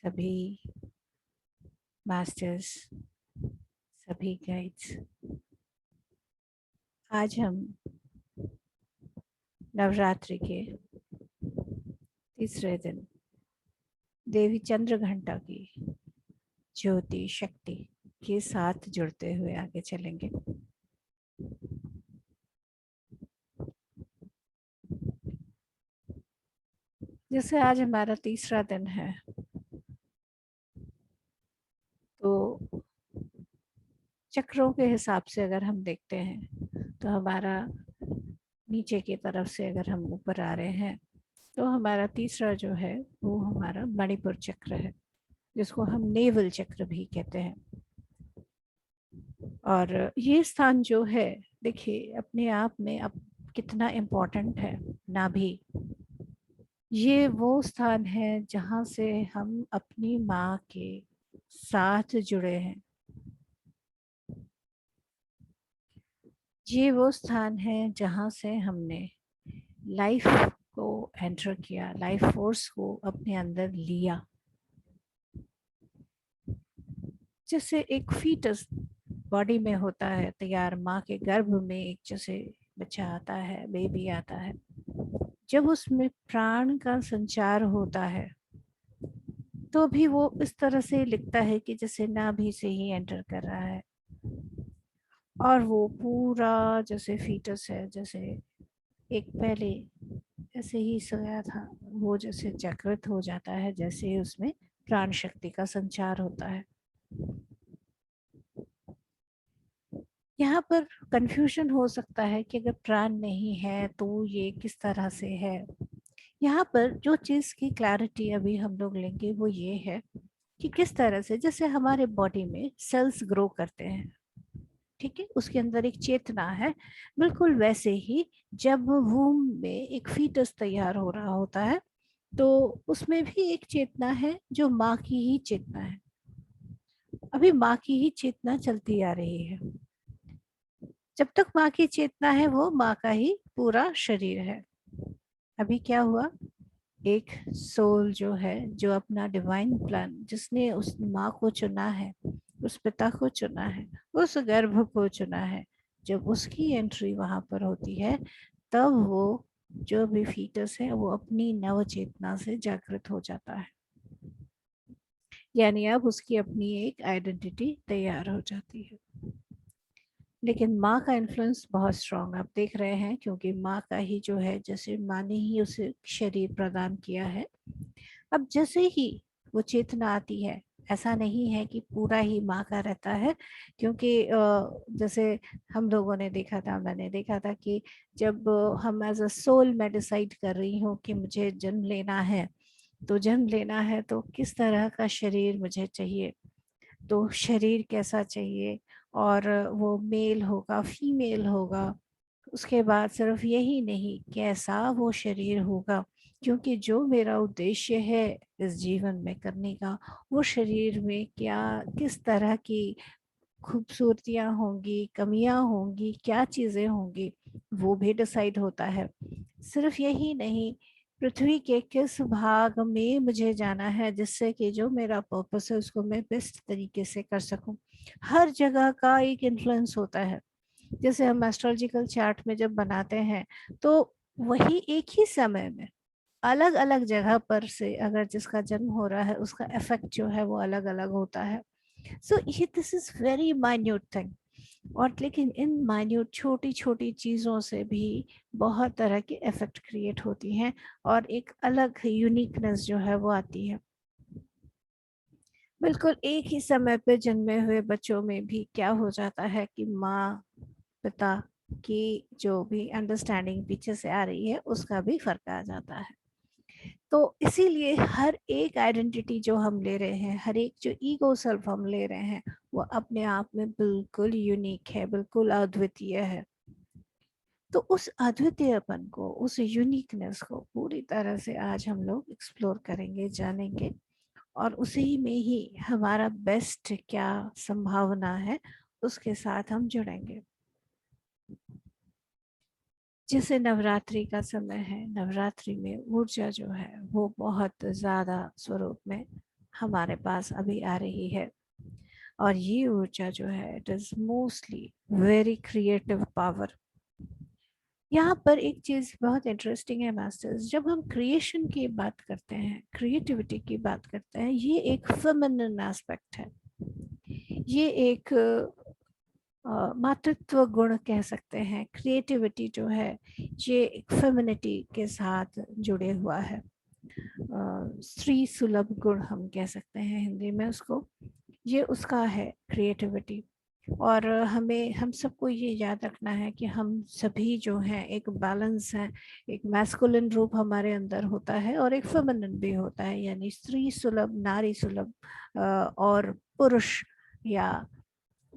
सभी मास्टर्स, सभी गाइड्स, आज हम नवरात्रि के तीसरे दिन देवी चंद्र घंटा की ज्योति शक्ति के साथ जुड़ते हुए आगे चलेंगे। जैसे आज हमारा तीसरा दिन है, तो चक्रों के हिसाब से अगर हम देखते हैं तो हमारा नीचे की तरफ से अगर हम ऊपर आ रहे हैं तो हमारा तीसरा जो है वो हमारा मणिपुर चक्र है, जिसको हम नेवल चक्र भी कहते हैं। और ये स्थान जो है, देखिए अपने आप में अब कितना इम्पोर्टेंट है। नाभि, ये वो स्थान है जहाँ से हम अपनी माँ के साथ जुड़े हैं। ये वो स्थान है जहाँ से हमने लाइफ को एंटर किया, लाइफ फोर्स को अपने अंदर लिया। जैसे एक फीटस बॉडी में होता है तैयार, माँ के गर्भ में एक जैसे बच्चा आता है, बेबी आता है, जब उसमें प्राण का संचार होता है तो भी वो इस तरह से लिखता है कि जैसे नाभि से ही एंटर कर रहा है। और वो पूरा जैसे फीटस है, जैसे एक पहले ऐसे ही सोया था, वो जैसे जागृत हो जाता है, जैसे उसमें प्राण शक्ति का संचार होता है। यहाँ पर कंफ्यूजन हो सकता है कि अगर प्राण नहीं है तो ये किस तरह से है। यहाँ पर जो चीज़ की क्लैरिटी अभी हम लोग लेंगे वो ये है कि किस तरह से जैसे हमारे बॉडी में सेल्स ग्रो करते हैं, ठीक है, उसके अंदर एक चेतना है। बिल्कुल वैसे ही जब वूम में एक फीटस तैयार हो रहा होता है तो उसमें भी एक चेतना है जो माँ की ही चेतना है। अभी माँ की ही चेतना चलती आ रही है। जब तक माँ की चेतना है वो माँ का ही पूरा शरीर है। अभी क्या हुआ, एक सोल जो है, जो अपना डिवाइन प्लान, जिसने उस माँ को चुना है, उस पिता को चुना है, उस गर्भ को चुना है, जब उसकी एंट्री वहां पर होती है तब वो जो भी फीटस है वो अपनी नव चेतना से जागृत हो जाता है। यानी अब उसकी अपनी एक आइडेंटिटी तैयार हो जाती है। लेकिन माँ का इन्फ्लुएंस बहुत स्ट्रांग आप देख रहे हैं, क्योंकि माँ का ही जो है, जैसे माँ ने ही उसे शरीर प्रदान किया है। अब जैसे ही वो चेतना आती है, ऐसा नहीं है कि पूरा ही माँ का रहता है, क्योंकि जैसे हम लोगों ने देखा था, मैंने देखा था कि जब हम एज अ सोल मैं डिसाइड कर रही हूँ कि मुझे जन्म लेना है, तो जन्म लेना है तो किस तरह का शरीर मुझे चाहिए, तो शरीर कैसा चाहिए, और वो मेल होगा फीमेल होगा। उसके बाद सिर्फ यही नहीं, कैसा वो शरीर होगा, क्योंकि जो मेरा उद्देश्य है इस जीवन में करने का, वो शरीर में क्या किस तरह की खूबसूरतियां होंगी, कमियां होंगी, क्या चीज़ें होंगी, वो भी डिसाइड होता है। सिर्फ यही नहीं, पृथ्वी के किस भाग में मुझे जाना है, जिससे कि जो मेरा पर्पस है उसको मैं बेस्ट तरीके से कर सकूं। हर जगह का एक इन्फ्लुएंस होता है। जैसे हम एस्ट्रोलॉजिकल चार्ट में जब बनाते हैं तो वही एक ही समय में अलग अलग जगह पर से अगर जिसका जन्म हो रहा है उसका इफेक्ट जो है वो अलग अलग होता है। सो ये this is very minute thing. और लेकिन इन माइन्यूट छोटी छोटी चीज़ों से भी बहुत तरह के इफेक्ट क्रिएट होती हैं, और एक अलग यूनिकनेस जो है वो आती है। बिल्कुल एक ही समय पे जन्मे हुए बच्चों में भी क्या हो जाता है कि माँ पिता की जो भी अंडरस्टैंडिंग पीछे से आ रही है उसका भी फर्क आ जाता है। तो इसीलिए हर एक आइडेंटिटी जो हम ले रहे हैं, हर एक जो ईगो सेल्फ हम ले रहे हैं, वो अपने आप में बिल्कुल यूनिक है, बिल्कुल अद्वितीय है। तो उस अद्वितीयपन को, उस यूनिकनेस को पूरी तरह से आज हम लोग एक्सप्लोर करेंगे, जानेंगे, और उसी में ही हमारा बेस्ट क्या संभावना है उसके साथ हम जुड़ेंगे। जैसे नवरात्रि का समय है, नवरात्रि में ऊर्जा जो है वो बहुत ज़्यादा स्वरूप में हमारे पास अभी आ रही है। और ये ऊर्जा जो है it is mostly very creative power. यहाँ पर एक चीज बहुत इंटरेस्टिंग है मास्टर्स, जब हम क्रिएशन की बात करते हैं, क्रिएटिविटी की बात करते हैं, ये एक फेमिनिन एस्पेक्ट है। ये एक मातृत्व गुण कह सकते हैं। क्रिएटिविटी जो है ये एक फेमिनिटी के साथ जुड़े हुआ है। स्त्री सुलभ गुण हम कह सकते हैं हिंदी में उसको। ये उसका है क्रिएटिविटी। और हमें हम सबको ये याद रखना है कि हम सभी जो हैं एक बैलेंस है। एक मैस्कुलिन रूप हमारे अंदर होता है और एक फेमिनिन भी होता है, यानी स्त्री सुलभ, नारी सुलभ और पुरुष या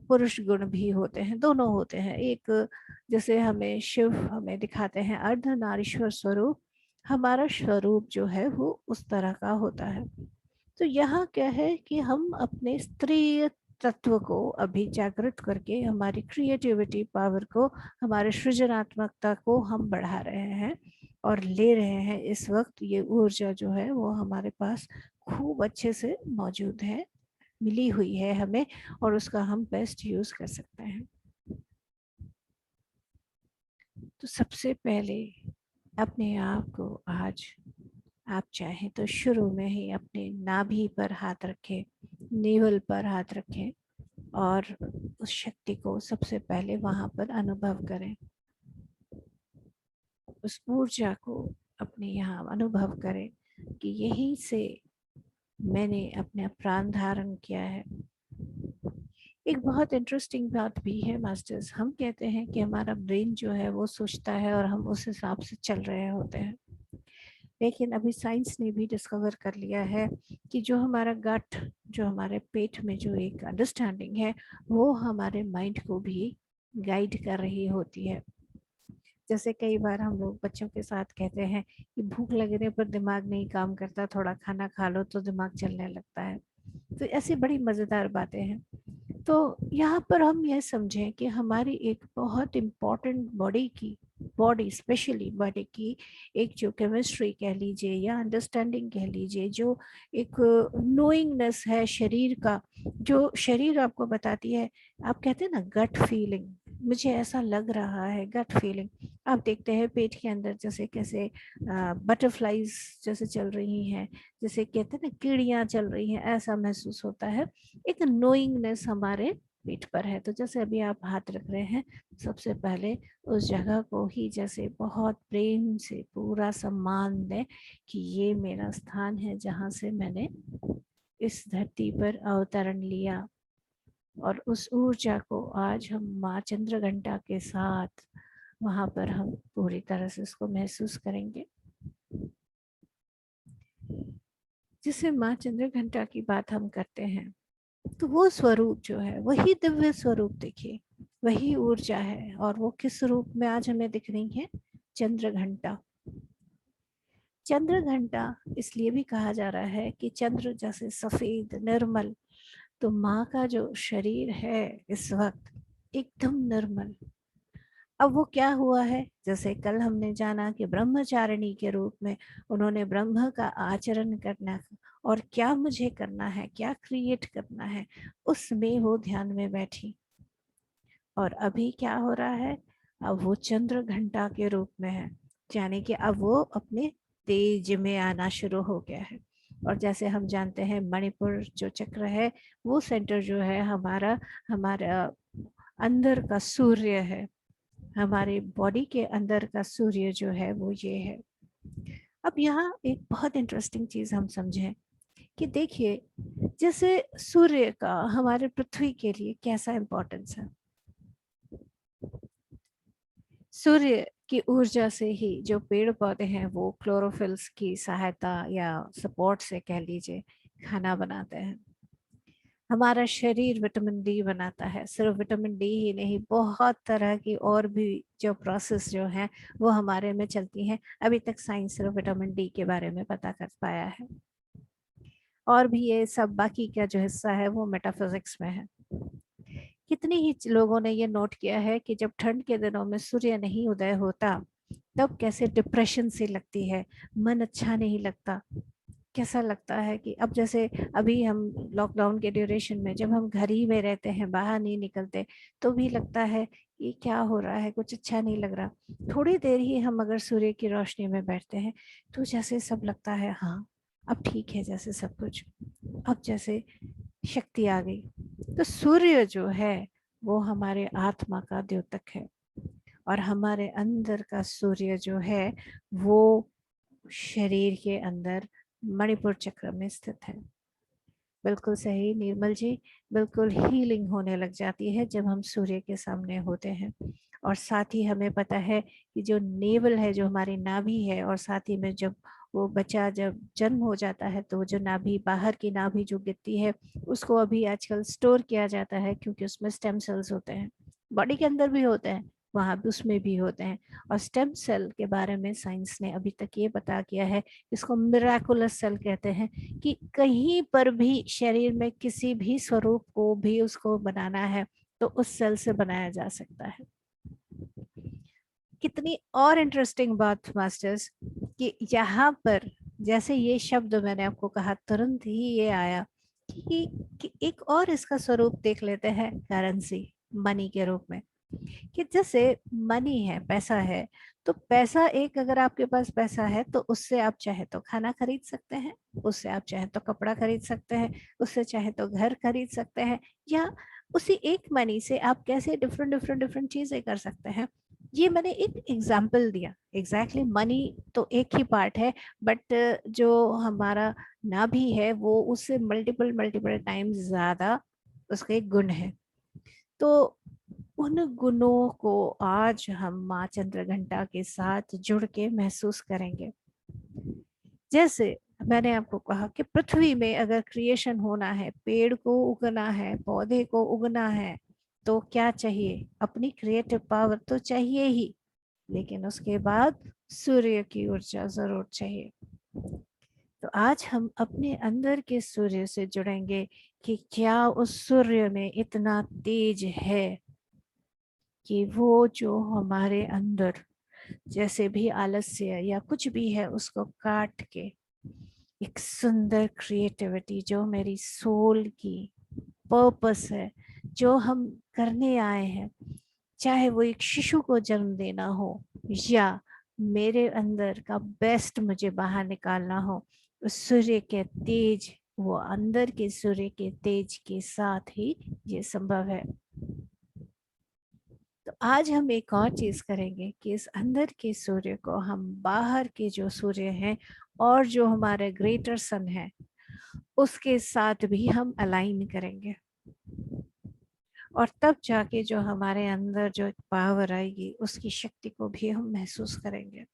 पुरुष गुण भी होते हैं, दोनों होते हैं। एक जैसे हमें शिव हमें दिखाते हैं अर्धनारीश्वर स्वरूप, हमारा स्वरूप जो है वो उस तरह का होता है। तो यहाँ क्या है कि हम अपने स्त्री तत्व को अभी जागृत करके हमारी क्रिएटिविटी पावर को, हमारे सृजनात्मकता को हम बढ़ा रहे हैं और ले रहे हैं। इस वक्त ये ऊर्जा जो है वो हमारे पास खूब अच्छे से मौजूद है, मिली हुई है हमें, और उसका हम बेस्ट यूज कर सकते हैं। तो सबसे पहले अपने आप को आज आप चाहें तो शुरू में ही अपने नाभि पर हाथ रखें, नेवल पर हाथ रखें और उस शक्ति को सबसे पहले वहां पर अनुभव करें। उस ऊर्जा को अपने यहाँ अनुभव करें कि यहीं से मैंने अपना प्राण धारण किया है। एक बहुत इंटरेस्टिंग बात भी है मास्टर्स, हम कहते हैं कि हमारा ब्रेन जो है वो सोचता है और हम उस हिसाब से चल रहे होते हैं। लेकिन अभी साइंस ने भी डिस्कवर कर लिया है कि जो हमारा गट, जो हमारे पेट में जो एक अंडरस्टैंडिंग है, वो हमारे माइंड को भी गाइड कर रही होती है। जैसे कई बार हम लोग बच्चों के साथ कहते हैं कि भूख लगने पर दिमाग नहीं काम करता, थोड़ा खाना खा लो तो दिमाग चलने लगता है। तो ऐसी बड़ी मज़ेदार बातें हैं। तो यहाँ पर हम यह समझें कि हमारी एक बहुत इम्पॉर्टेंट बॉडी स्पेशली बॉडी की एक जो केमिस्ट्री कह लीजिए या अंडरस्टैंडिंग कह लीजिए, जो एक नोइंगनेस है शरीर का, जो शरीर आपको बताती है। आप कहते हैं ना गट फीलिंग, मुझे ऐसा लग रहा है, गट फीलिंग। आप देखते हैं पेट के अंदर जैसे कैसे बटरफ्लाईज जैसे चल रही हैं, जैसे कहते हैं ना कीड़ियाँ चल रही हैं, ऐसा महसूस होता है। एक नोइंगनेस हमारे पेट पर है। तो जैसे अभी आप हाथ रख रहे हैं, सबसे पहले उस जगह को ही जैसे बहुत प्रेम से पूरा सम्मान दें कि ये मेरा स्थान है जहाँ से मैंने इस धरती पर अवतरण लिया। और उस ऊर्जा को आज हम माँ चंद्र घंटा के साथ वहाँ पर हम पूरी तरह से उसको महसूस करेंगे। जिसे माँ चंद्र घंटा की बात हम करते हैं, तो वो स्वरूप जो है वही दिव्य स्वरूप, देखिए वही ऊर्जा है। और वो किस रूप में आज हमें दिख रही है? चंद्र घंटा। चंद्र घंटा इसलिए भी कहा जा रहा है कि चंद्र जैसे सफेद निर्मल, तो माँ का जो शरीर है इस वक्त एकदम निर्मल। अब वो क्या हुआ है, जैसे कल हमने जाना कि ब्रह्मचारिणी के रूप में उन्होंने ब्रह्म का आचरण करना और क्या मुझे करना है, क्या क्रिएट करना है, उसमें वो ध्यान में बैठी। और अभी क्या हो रहा है, अब वो चंद्र घंटा के रूप में है, यानी कि अब वो अपने तेज में आना शुरू हो गया है। और जैसे हम जानते हैं मणिपुर जो चक्र है, वो सेंटर जो है हमारा हमारा अंदर का सूर्य है, हमारे बॉडी के अंदर का सूर्य जो है वो ये है। अब यहाँ एक बहुत इंटरेस्टिंग चीज हम समझें कि देखिए जैसे सूर्य का हमारे पृथ्वी के लिए कैसा इंपॉर्टेंस है। सूर्य की ऊर्जा से ही जो पेड़ पौधे हैं वो क्लोरोफिल्स की सहायता या सपोर्ट से कह लीजिए खाना बनाते हैं। हमारा शरीर विटामिन डी बनाता है, सिर्फ विटामिन डी ही नहीं, बहुत तरह की और भी जो प्रोसेस जो है वो हमारे में चलती हैं। अभी तक साइंस सिर्फ विटामिन डी के बारे में पता कर पाया है, और भी ये सब बाकी का जो हिस्सा है वो मेटाफिजिक्स में है। कितनी ही लोगों ने ये नोट किया है कि जब ठंड के दिनों में सूर्य नहीं उदय होता, तब कैसे डिप्रेशन सी लगती है, मन अच्छा नहीं लगता। कैसा लगता है कि अब जैसे अभी हम लॉकडाउन के ड्यूरेशन में जब हम घर ही में रहते हैं, बाहर नहीं निकलते, तो भी लगता है ये क्या हो रहा है, कुछ अच्छा नहीं लग रहा। थोड़ी देर ही हम अगर सूर्य की रोशनी में बैठते हैं तो जैसे सब लगता है हाँ अब ठीक है, जैसे सब कुछ अब जैसे शक्ति आ गई। तो सूर्य जो है वो हमारे आत्मा का द्योतक है, और हमारे अंदर का सूर्य जो है वो शरीर के अंदर मणिपुर चक्र में स्थित है। बिल्कुल सही निर्मल जी, बिल्कुल हीलिंग होने लग जाती है जब हम सूर्य के सामने होते हैं। और साथ ही हमें पता है कि जो नेवल है, जो हमारी नाभि है, और साथ ही में जब वो बच्चा जब जन्म हो जाता है तो जो नाभि, बाहर की नाभि जो गिरती है, उसको अभी आजकल स्टोर किया जाता है क्योंकि उसमें स्टेम सेल्स होते हैं। बॉडी के अंदर भी होते हैं, वहां भी उसमें भी होते हैं। और स्टेम सेल के बारे में साइंस ने अभी तक ये बता किया है, इसको मिराकुलस सेल कहते हैं, कि कहीं पर भी शरीर में किसी भी स्वरूप को भी उसको बनाना है तो उस सेल से बनाया जा सकता है। कितनी और इंटरेस्टिंग बात मास्टर्स, कि यहाँ पर जैसे ये शब्द मैंने आपको कहा, तुरंत ही ये आया कि एक और इसका स्वरूप देख लेते हैं, करेंसी, मनी के रूप में। कि जैसे मनी है, पैसा है, तो पैसा एक, अगर आपके पास पैसा है तो उससे आप चाहे तो खाना खरीद सकते हैं, उससे आप चाहे तो कपड़ा खरीद सकते हैं, उससे चाहे तो घर खरीद सकते हैं, या उसी एक मनी से आप कैसे डिफरेंट डिफरेंट डिफरेंट चीजें कर सकते हैं। ये मैंने एक एग्जाम्पल दिया। एग्जैक्टली मनी तो एक ही पार्ट है, बट जो हमारा नाभि है वो उससे मल्टीपल मल्टीपल टाइम्स ज्यादा उसके गुण है। तो उन गुणों को आज हम माँ चंद्रघंटा के साथ जुड़ के महसूस करेंगे। जैसे मैंने आपको कहा कि पृथ्वी में अगर क्रिएशन होना है, पेड़ को उगना है, पौधे को उगना है, तो क्या चाहिए? अपनी क्रिएटिव पावर तो चाहिए ही, लेकिन उसके बाद सूर्य की ऊर्जा जरूर चाहिए। तो आज हम अपने अंदर के सूर्य से जुड़ेंगे कि क्या उस सूर्य में इतना तेज है कि वो जो हमारे अंदर जैसे भी आलस्य या कुछ भी है उसको काट के एक सुंदर क्रिएटिविटी, जो मेरी सोल की पर्पस है, जो हम करने आए हैं, चाहे वो एक शिशु को जन्म देना हो या मेरे अंदर का बेस्ट मुझे बाहर निकालना हो, उस सूर्य के तेज, वो अंदर के सूर्य के तेज के साथ ही ये संभव है। तो आज हम एक और चीज करेंगे कि इस अंदर के सूर्य को हम बाहर के जो सूर्य हैं और जो हमारे ग्रेटर सन है उसके साथ भी हम अलाइन करेंगे, और तब जाके जो हमारे अंदर जो एक पावर आएगी उसकी शक्ति को भी हम महसूस करेंगे।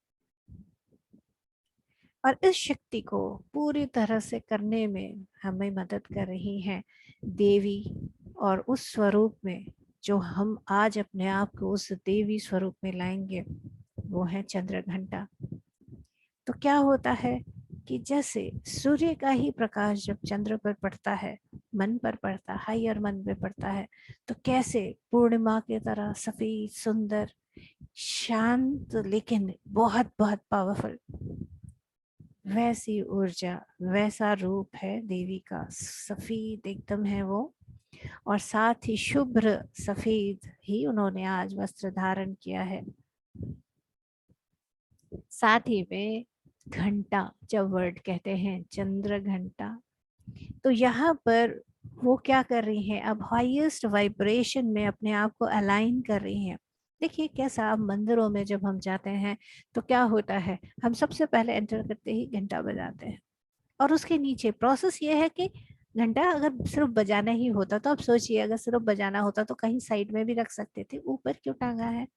और इस शक्ति को पूरी तरह से करने में हमें मदद कर रही हैं देवी, और उस स्वरूप में जो हम आज अपने आप को उस देवी स्वरूप में लाएंगे वो है चंद्रघंटा। तो क्या होता है कि जैसे सूर्य का ही प्रकाश जब चंद्र पर पड़ता है, मन पर पड़ता है, हायर मन पे पड़ता है, तो कैसे पूर्णिमा की तरह सफेद, सुंदर, शांत, लेकिन बहुत बहुत पावरफुल, वैसी ऊर्जा, वैसा रूप है देवी का। सफेद एकदम है वो, और साथ ही शुभ्र सफेद ही उन्होंने आज वस्त्र धारण किया है। साथ ही में घंटा, जब वर्ड कहते हैं चंद्र घंटा, तो यहाँ पर वो क्या कर रही हैं, अब हाईएस्ट वाइब्रेशन में अपने आप को अलाइन कर रही हैं। देखिए कैसा, आप मंदिरों में जब हम जाते हैं तो क्या होता है, हम सबसे पहले एंटर करते ही घंटा बजाते हैं, और उसके नीचे प्रोसेस ये है कि घंटा अगर सिर्फ बजाना ही होता तो आप सोचिए, अगर सिर्फ बजाना होता तो कहीं साइड में भी रख सकते थे, ऊपर क्यों टांगा है?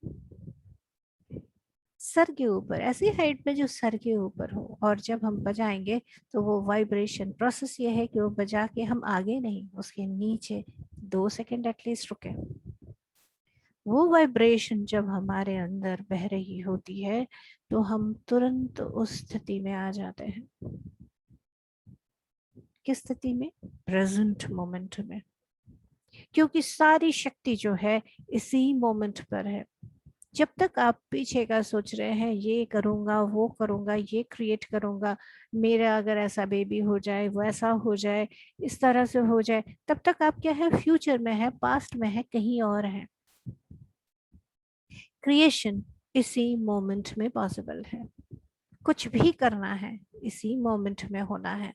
सर के ऊपर, ऐसी हाइट में जो सर के ऊपर हो, और जब हम बजाएंगे तो वो वाइब्रेशन, प्रोसेस ये है कि वो बजा के हम आगे नहीं, उसके नीचे 2 सेकंड एटलीस्ट रुके। वो वाइब्रेशन जब हमारे अंदर बह रही होती है तो हम तुरंत उस स्थिति में आ जाते हैं। किस स्थिति में? प्रेजेंट मोमेंट में, क्योंकि सारी शक्ति जो है इसी मोमेंट पर है। जब तक आप पीछे का सोच रहे हैं, ये करूँगा, वो करूँगा, ये क्रिएट करूँगा, मेरा अगर ऐसा बेबी हो जाए, वैसा हो जाए, इस तरह से हो जाए, तब तक आप क्या है, फ्यूचर में है, पास्ट में है, कहीं और है। क्रिएशन इसी मोमेंट में पॉसिबल है। कुछ भी करना है, इसी मोमेंट में होना है।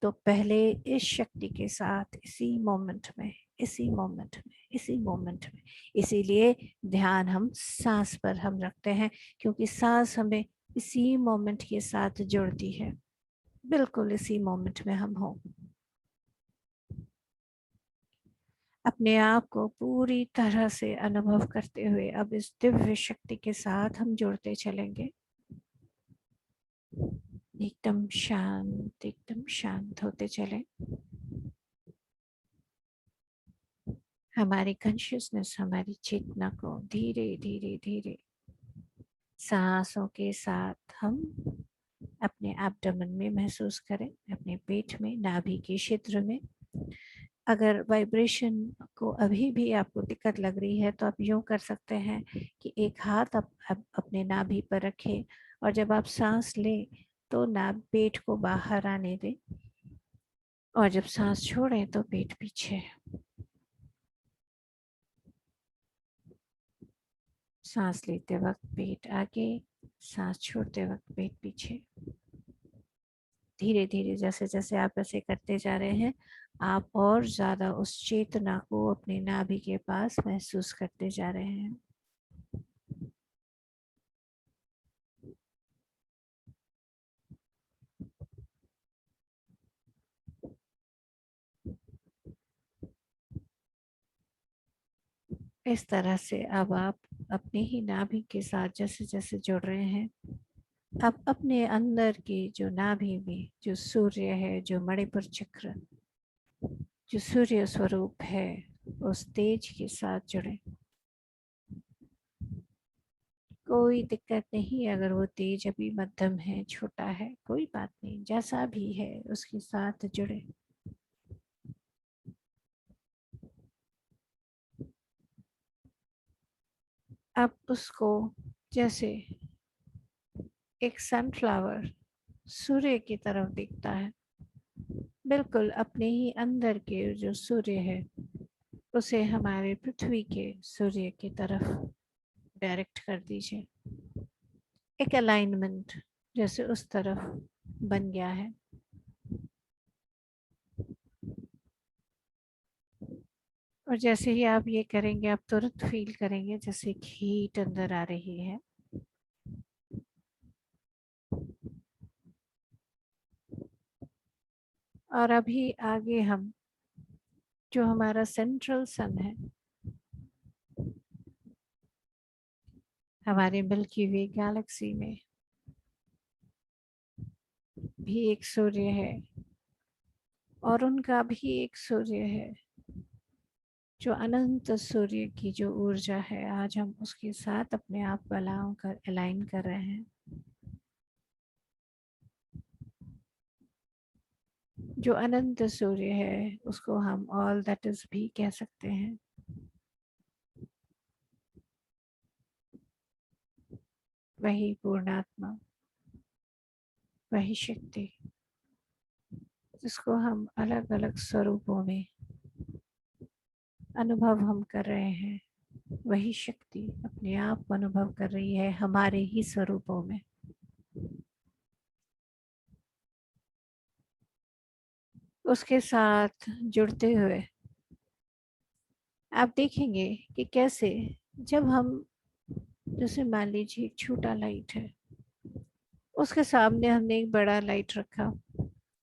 तो पहले इस शक्ति के साथ, इसी मोमेंट में, इसी मोमेंट में, इसी मोमेंट में, इसीलिए ध्यान हम सांस पर हम रखते हैं, क्योंकि सांस हमें इसी मोमेंट के साथ जोड़ती है। बिल्कुल इसी मोमेंट में हम हों। अपने आप को पूरी तरह से अनुभव करते हुए अब इस दिव्य शक्ति के साथ हम जुड़ते चलेंगे। एकदम शांत होते चले। हमारी कॉन्शियसनेस, हमारी चेतना को धीरे धीरे धीरे सांसों के साथ हम अपने एब्डोमेन में महसूस करें, अपने पेट में, नाभि के क्षेत्र में। अगर वाइब्रेशन को अभी भी आपको दिक्कत लग रही है तो आप यूँ कर सकते हैं कि एक हाथ आप अपने नाभि पर रखें और जब आप सांस लें तो नाभ पेट को बाहर आने दें और जब सांस छोड़ें तो पेट पीछे। सांस लेते वक्त पेट आगे, सांस छोड़ते वक्त पेट पीछे। धीरे धीरे जैसे जैसे आप ऐसे करते जा रहे हैं, आप और ज़्यादा उस चेतना को अपने नाभि के पास महसूस करते जा रहे हैं। इस तरह से अब आप अपने ही नाभि के साथ जैसे जैसे जुड़ रहे हैं, अब अपने अंदर की जो नाभि में जो सूर्य है, जो मणिपुर चक्र, जो सूर्य स्वरूप है, उस तेज के साथ जुड़े। कोई दिक्कत नहीं अगर वो तेज अभी मध्यम है, छोटा है, कोई बात नहीं, जैसा भी है उसके साथ जुड़े। अब उसको जैसे एक सनफ्लावर सूर्य की तरफ दिखता है, बिल्कुल अपने ही अंदर के जो सूर्य है उसे हमारे पृथ्वी के सूर्य की तरफ डायरेक्ट कर दीजिए। एक अलाइनमेंट जैसे उस तरफ बन गया है। और जैसे ही आप ये करेंगे आप तुरंत फील करेंगे जैसे एक हीट अंदर आ रही है। और अभी आगे हम जो हमारा सेंट्रल सन है, हमारे मिल्की वे गैलेक्सी में भी एक सूर्य है और उनका भी एक सूर्य है, जो अनंत सूर्य की जो ऊर्जा है, आज हम उसके साथ अपने आप को अलाइन कर रहे हैं। जो अनंत सूर्य है उसको हम ऑल दैट इज भी कह सकते हैं। वही पूर्णात्मा, वही शक्ति, जिसको हम अलग अलग स्वरूपों में अनुभव हम कर रहे हैं, वही शक्ति अपने आप को अनुभव कर रही है हमारे ही स्वरूपों में। उसके साथ जुड़ते हुए आप देखेंगे कि कैसे जब हम, जैसे मान लीजिए एक छोटा लाइट है, उसके सामने हमने एक बड़ा लाइट रखा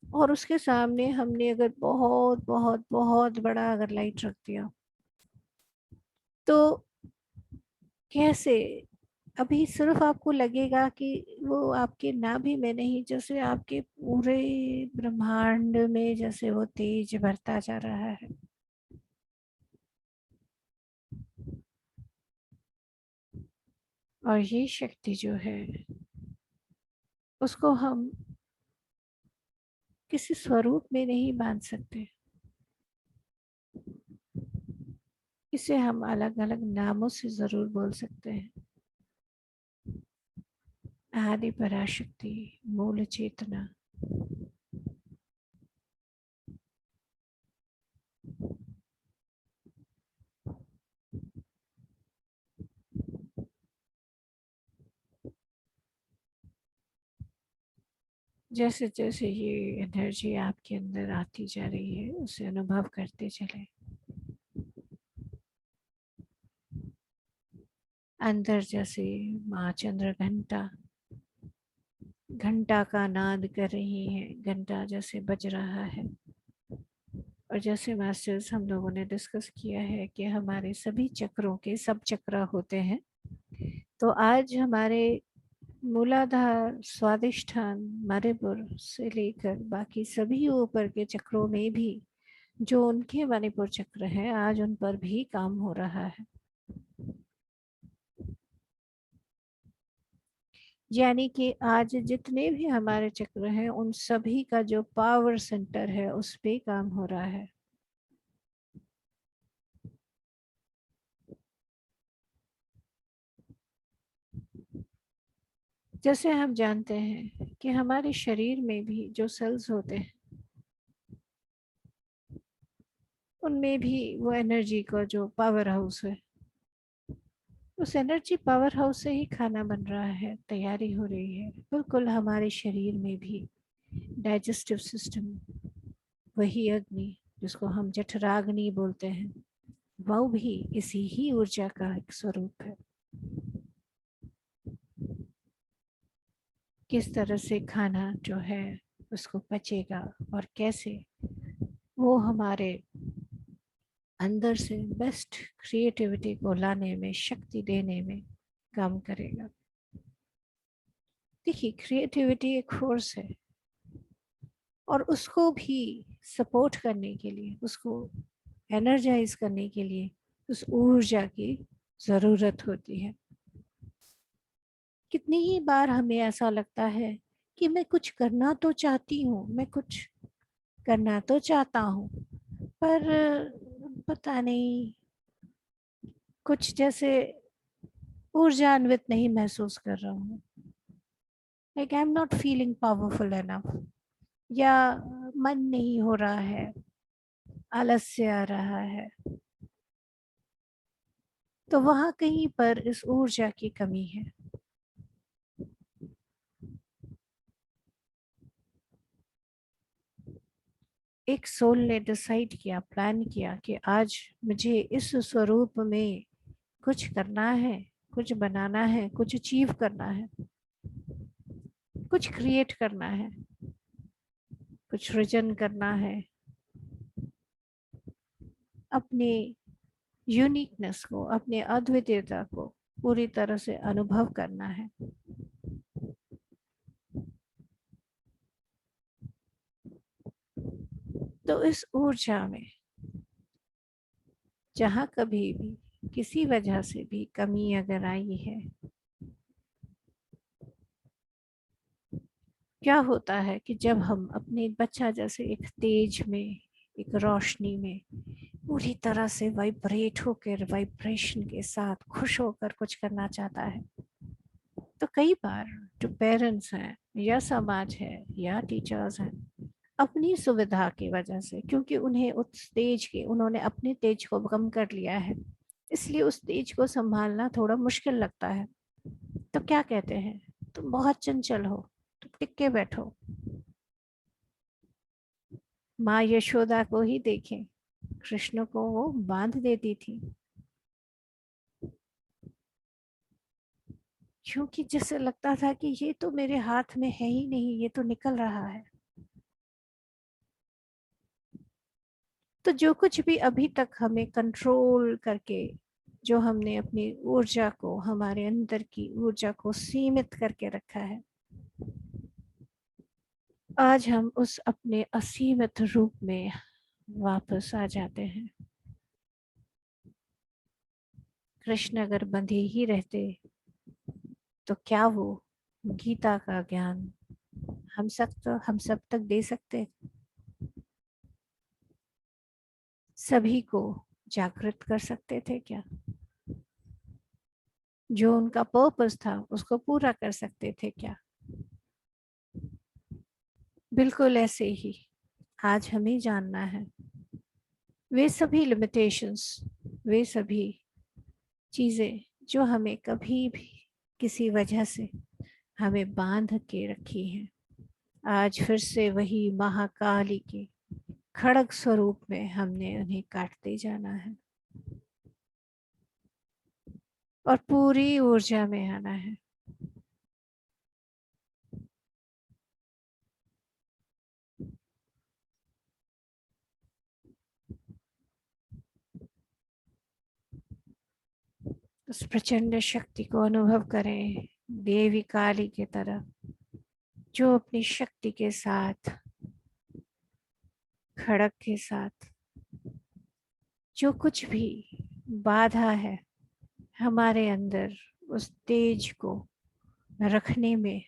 और उसके सामने हमने अगर बहुत बहुत बहुत बड़ा अगर लाइट रख दिया तो कैसे अभी सिर्फ आपको लगेगा कि वो आपके नाभि में नहीं, जैसे आपके पूरे ब्रह्मांड में जैसे वो तेज बढ़ता जा रहा है। और ये शक्ति जो है उसको हम किसी स्वरूप में नहीं बांध सकते, इसे हम अलग अलग नामों से जरूर बोल सकते हैं। आदि पराशक्ति, मूल चेतना, जैसे जैसे ये एनर्जी आपके अंदर आती जा रही है उसे अनुभव करते चले। अंदर जैसे माँ चंद्र घंटा घंटा का नाद कर रही है, घंटा जैसे बज रहा है। और जैसे मास्टर्स हम लोगों ने डिस्कस किया है कि हमारे सभी चक्रों के सब चक्र होते हैं, तो आज हमारे मूलाधार, स्वादिष्ठान, मणिपुर से लेकर बाकी सभी ऊपर के चक्रों में भी जो उनके मणिपुर चक्र है, आज उन पर भी काम हो रहा है। यानी कि आज जितने भी हमारे चक्र हैं उन सभी का जो पावर सेंटर है उस पे काम हो रहा है। जैसे हम जानते हैं कि हमारे शरीर में भी जो सेल्स होते हैं उनमें भी वो एनर्जी का जो पावर हाउस है, उस एनर्जी पावर हाउस से ही खाना बन रहा है, तैयारी हो रही है। बिल्कुल हमारे शरीर में भी डाइजेस्टिव सिस्टम, वही अग्नि जिसको हम जठराग्नि बोलते हैं, वह भी इसी ही ऊर्जा का एक स्वरूप है। किस तरह से खाना जो है उसको पचेगा और कैसे वो हमारे अंदर से बेस्ट क्रिएटिविटी को लाने में, शक्ति देने में काम करेगा। देखिए, क्रिएटिविटी एक फोर्स है और उसको भी सपोर्ट करने के लिए, उसको एनर्जाइज करने के लिए उस ऊर्जा की ज़रूरत होती है। कितनी ही बार हमें ऐसा लगता है कि मैं कुछ करना तो चाहती हूँ, मैं कुछ करना तो चाहता हूँ, पर पता नहीं, कुछ जैसे ऊर्जान्वित नहीं महसूस कर रहा हूँ। Like I am not feeling powerful enough, या मन नहीं हो रहा है, आलस्य आ रहा है। तो वहाँ कहीं पर इस ऊर्जा की कमी है। एक सोल ने डिसाइड किया, प्लान किया कि आज मुझे इस स्वरूप में कुछ करना है, कुछ बनाना है, कुछ अचीव करना है, कुछ क्रिएट करना है, कुछ सृजन करना है, अपने यूनिकनेस को, अपने अद्वितीयता को पूरी तरह से अनुभव करना है। तो इस ऊर्जा में जहाँ कभी भी किसी वजह से भी कमी अगर आई है, क्या होता है कि जब हम अपने बच्चा जैसे एक तेज में, एक रोशनी में पूरी तरह से वाइब्रेट होकर, वाइब्रेशन के साथ खुश होकर कुछ करना चाहता है, तो कई बार जो पेरेंट्स हैं या समाज है या टीचर्स हैं, अपनी सुविधा की वजह से, क्योंकि उन्हें उस तेज के, उन्होंने अपने तेज को कम कर लिया है, इसलिए उस तेज को संभालना थोड़ा मुश्किल लगता है। तो क्या कहते हैं, तुम बहुत चंचल हो, तुम टिक के बैठो। माँ यशोदा को ही देखें, कृष्ण को वो बांध देती थी, क्योंकि जैसे लगता था कि ये तो मेरे हाथ में है ही नहीं, ये तो निकल रहा है। तो जो कुछ भी अभी तक हमें कंट्रोल करके, जो हमने अपनी ऊर्जा को, हमारे अंदर की ऊर्जा को सीमित करके रखा है, आज हम उस अपने असीमित रूप में वापस आ जाते हैं। कृष्ण अगर बंधे ही रहते तो क्या वो गीता का ज्ञान हम सब तक दे सकते? सभी को जागृत कर सकते थे क्या? जो उनका पर्पस था उसको पूरा कर सकते थे क्या? बिल्कुल ऐसे ही आज हमें जानना है वे सभी लिमिटेशंस, वे सभी चीज़ें जो हमें कभी भी किसी वजह से हमें बांध के रखी हैं, आज फिर से वही महाकाली के खड़ग स्वरूप में हमने उन्हें काटते जाना है और पूरी ऊर्जा में आना है। उस प्रचंड शक्ति को अनुभव करें, देवी काली की तरह, जो अपनी शक्ति के साथ, खड़क के साथ, जो कुछ भी बाधा है हमारे अंदर उस तेज को रखने में,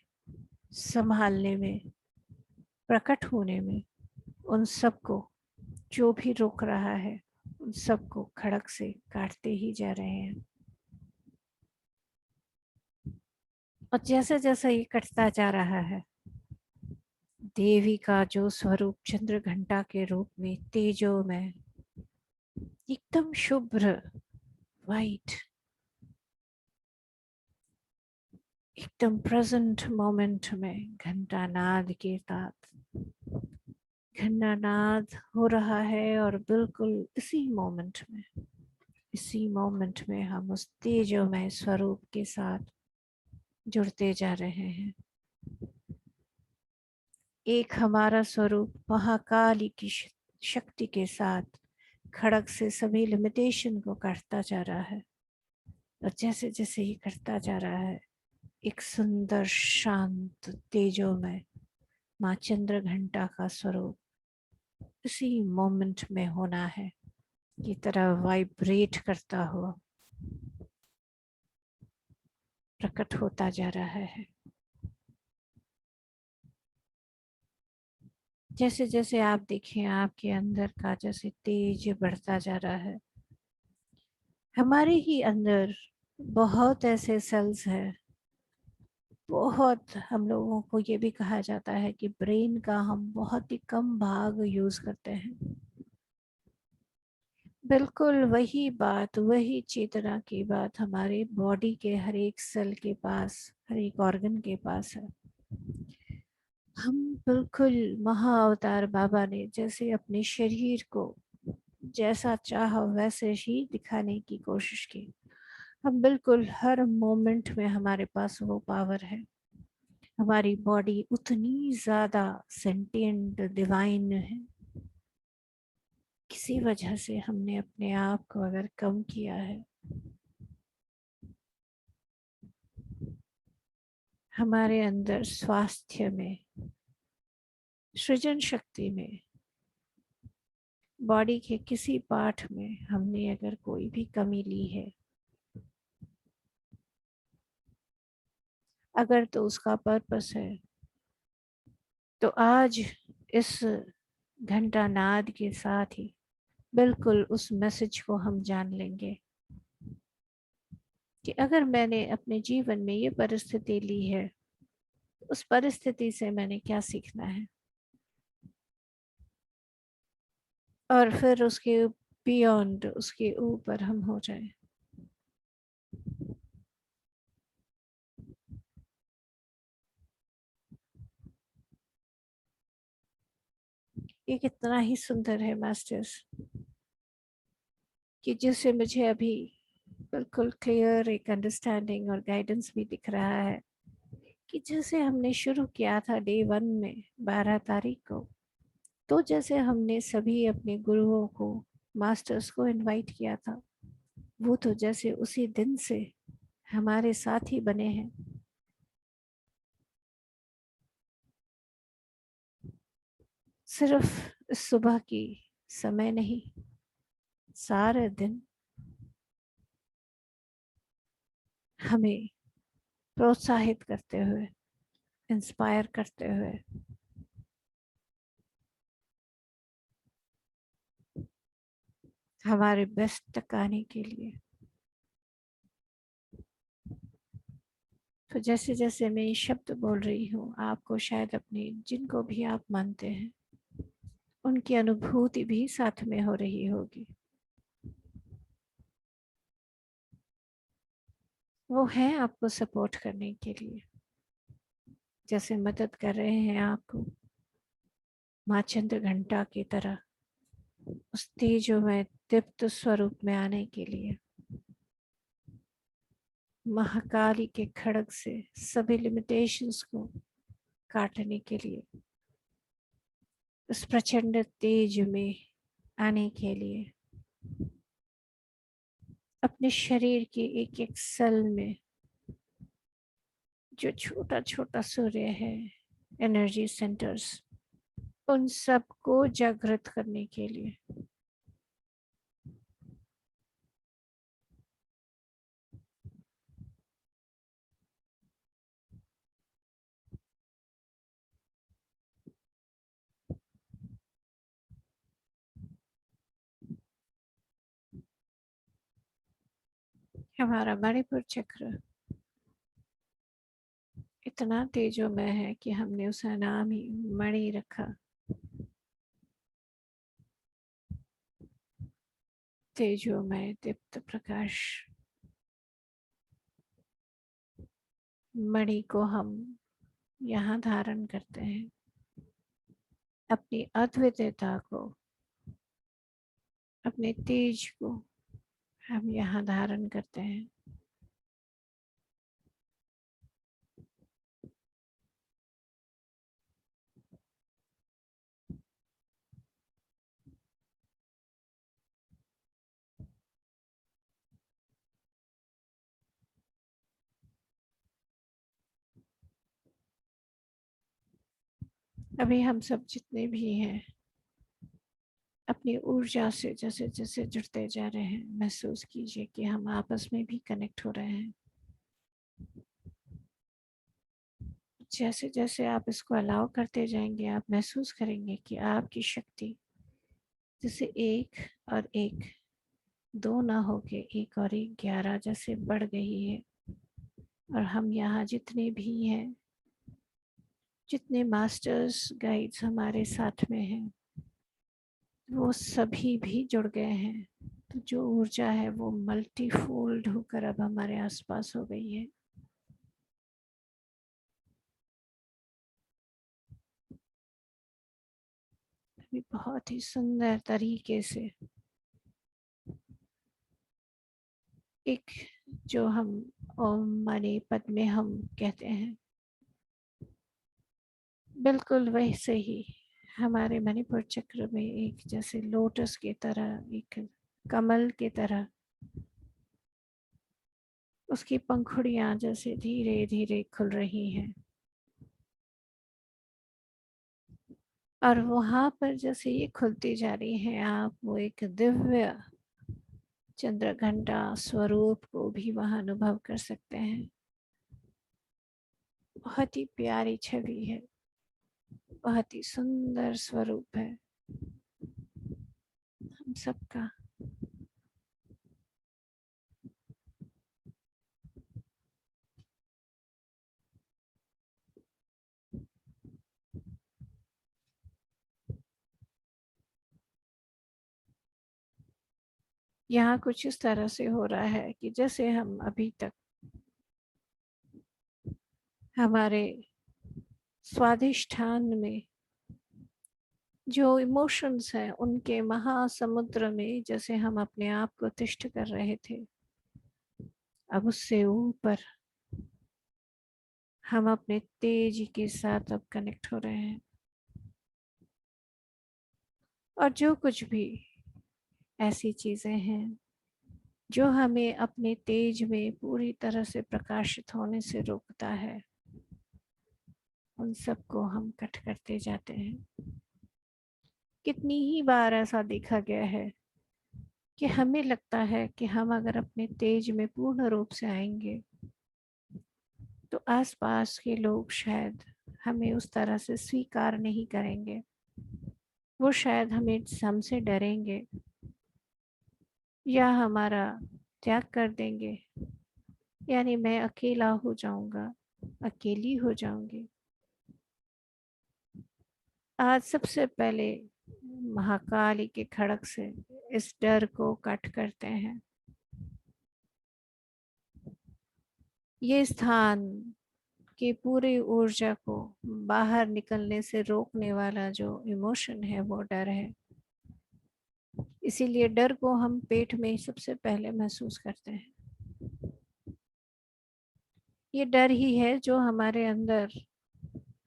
संभालने में, प्रकट होने में, उन सबको जो भी रोक रहा है उन सबको खड़क से काटते ही जा रहे हैं। और जैसे जैसे ये कटता जा रहा है, देवी का जो स्वरूप चंद्र घंटा के रूप में तेजो में एकदम शुभ्र वाइट, एकदम प्रेजेंट मोमेंट में घंटा नाद के साथ घंटा नाद हो रहा है और बिल्कुल इसी मोमेंट में हम उस तेजोमय स्वरूप के साथ जुड़ते जा रहे हैं। एक हमारा स्वरूप महाकाली की शक्ति के साथ खड़क से सभी लिमिटेशन को काटता जा रहा है और जैसे जैसे ये करता जा रहा है, एक सुंदर शांत तेजोमय माँ चंद्र घंटा का स्वरूप इसी मोमेंट में होना है की तरह वाइब्रेट करता हुआ प्रकट होता जा रहा है। जैसे जैसे आप देखें आपके अंदर का जैसे तेज बढ़ता जा रहा है, हमारे ही अंदर बहुत ऐसे सेल्स हैं, बहुत, हम लोगों को ये भी कहा जाता है कि ब्रेन का हम बहुत ही कम भाग यूज करते हैं। बिल्कुल वही बात, वही चेतना की बात हमारे बॉडी के हर एक सेल के पास, हर एक ऑर्गन के पास है। हम बिल्कुल महाअवतार बाबा ने जैसे अपने शरीर को जैसा चाहा वैसे ही दिखाने की कोशिश की, हम बिल्कुल हर मोमेंट में हमारे पास वो पावर है। हमारी बॉडी उतनी ज़्यादा सेंटिएंट डिवाइन है, किसी वजह से हमने अपने आप को अगर कम किया है, हमारे अंदर स्वास्थ्य में, सृजन शक्ति में, बॉडी के किसी पार्ट में हमने अगर कोई भी कमी ली है, अगर तो उसका पर्पस है, तो आज इस घंटा नाद के साथ ही बिल्कुल उस मैसेज को हम जान लेंगे कि अगर मैंने अपने जीवन में ये परिस्थिति ली है, उस परिस्थिति से मैंने क्या सीखना है, और फिर उसके बियॉन्ड, उसके ऊपर हम हो जाए। ये कितना ही सुंदर है मास्टर्स, कि जिससे मुझे अभी बिल्कुल क्लियर एक अंडरस्टैंडिंग और गाइडेंस भी दिख रहा है कि जैसे हमने शुरू किया था डे 1 में 12 तारीख को, तो जैसे हमने सभी अपने गुरुओं को, मास्टर्स को इनवाइट किया था, वो तो जैसे उसी दिन से हमारे साथ ही बने हैं। सिर्फ सुबह की समय नहीं, सारे दिन हमें प्रोत्साहित करते हुए, इंस्पायर करते हुए, हमारे बेस्ट तक आने के लिए। तो जैसे जैसे मैं ये शब्द बोल रही हूँ, आपको शायद अपने जिनको भी आप मानते हैं उनकी अनुभूति भी साथ में हो रही होगी। वो है आपको सपोर्ट करने के लिए, जैसे मदद कर रहे हैं आपको माँ चंद्र घंटा की तरह उस तेजोमय दीप्त स्वरूप में आने के लिए, महाकाली के खड़ग से सभी लिमिटेशंस को काटने के लिए, उस प्रचंड तेज में आने के लिए, अपने शरीर के एक एक सेल में जो छोटा छोटा सूर्य है, एनर्जी सेंटर्स, उन सब को जागृत करने के लिए। हमारा मणिपुर चक्र इतना तेजोमय है कि हमने उसका नाम ही मणि रखा। तेजोमय दीप्त प्रकाश मणि को हम यहाँ धारण करते हैं, अपनी अद्वितीयता को, अपने तेज को हम यहाँ धारण करते हैं। अभी हम सब जितने भी हैं अपनी ऊर्जा से जैसे जैसे जुड़ते जा रहे हैं, महसूस कीजिए कि हम आपस में भी कनेक्ट हो रहे हैं। जैसे जैसे आप इसको अलाउ करते जाएंगे, आप महसूस करेंगे कि आपकी शक्ति जैसे एक और एक दो ना होके एक और एक 11 जैसे बढ़ गई है। और हम यहाँ जितने भी हैं, जितने मास्टर्स गाइड्स हमारे साथ में हैं, वो सभी भी जुड़ गए हैं। तो जो ऊर्जा है वो मल्टीफोल्ड होकर अब हमारे आसपास हो गई है। अभी बहुत ही सुंदर तरीके से एक जो हम ओम मणि पद में हम कहते हैं, बिल्कुल वैसे ही हमारे मणिपुर चक्र में एक जैसे लोटस की तरह, एक कमल की तरह उसकी पंखुड़ियां जैसे धीरे धीरे खुल रही हैं। और वहां पर जैसे ये खुलती जा रही है, आप वो एक दिव्य चंद्रघंटा स्वरूप को भी वहां अनुभव कर सकते हैं। बहुत ही प्यारी छवि है, बहुत ही सुंदर स्वरूप है हम सबका। यहाँ कुछ इस तरह से हो रहा है कि जैसे हम अभी तक हमारे स्वाधिष्ठान में जो इमोशंस हैं उनके महासमुद्र में जैसे हम अपने आप को तिष्ठ कर रहे थे, अब उससे ऊपर हम अपने तेज के साथ अब कनेक्ट हो रहे हैं। और जो कुछ भी ऐसी चीजें हैं जो हमें अपने तेज में पूरी तरह से प्रकाशित होने से रोकता है, उन सबको हम कट करते जाते हैं। कितनी ही बार ऐसा देखा गया है कि हमें लगता है कि हम अगर अपने तेज में पूर्ण रूप से आएंगे तो आसपास के लोग शायद हमें उस तरह से स्वीकार नहीं करेंगे, वो शायद हमें हमसे डरेंगे। या हमारा त्याग कर देंगे, यानी मैं अकेला हो जाऊंगा, अकेली हो जाऊंगी। आज सबसे पहले महाकाली के खड़क से इस डर को कट करते हैं। ये स्थान की पूरी ऊर्जा को बाहर निकलने से रोकने वाला जो इमोशन है वो डर है। इसीलिए डर को हम पेट में सबसे पहले महसूस करते हैं। ये डर ही है जो हमारे अंदर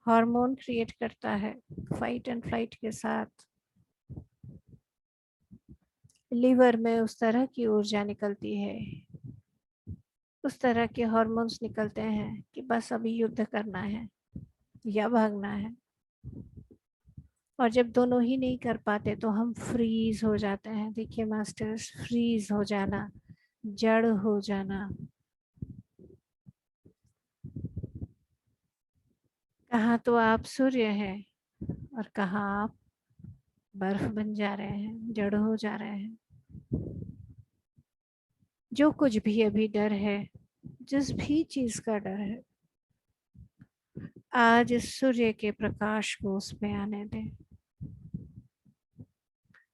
हार्मोन क्रिएट करता है। फाइट एंड फ्लाइट के साथ लिवर में उस तरह की ऊर्जा निकलती है, उस तरह के हार्मोन्स निकलते हैं कि बस अभी युद्ध करना है या भागना है। और जब दोनों ही नहीं कर पाते तो हम फ्रीज हो जाते हैं। देखिए मास्टर्स, फ्रीज हो जाना, जड़ हो जाना। कहाँ तो आप सूर्य हैं और कहाँ आप बर्फ बन जा रहे हैं, जड़ हो जा रहे हैं। जो कुछ भी अभी डर है, जिस भी चीज का डर है, आज इस सूर्य के प्रकाश को उसमें आने दें।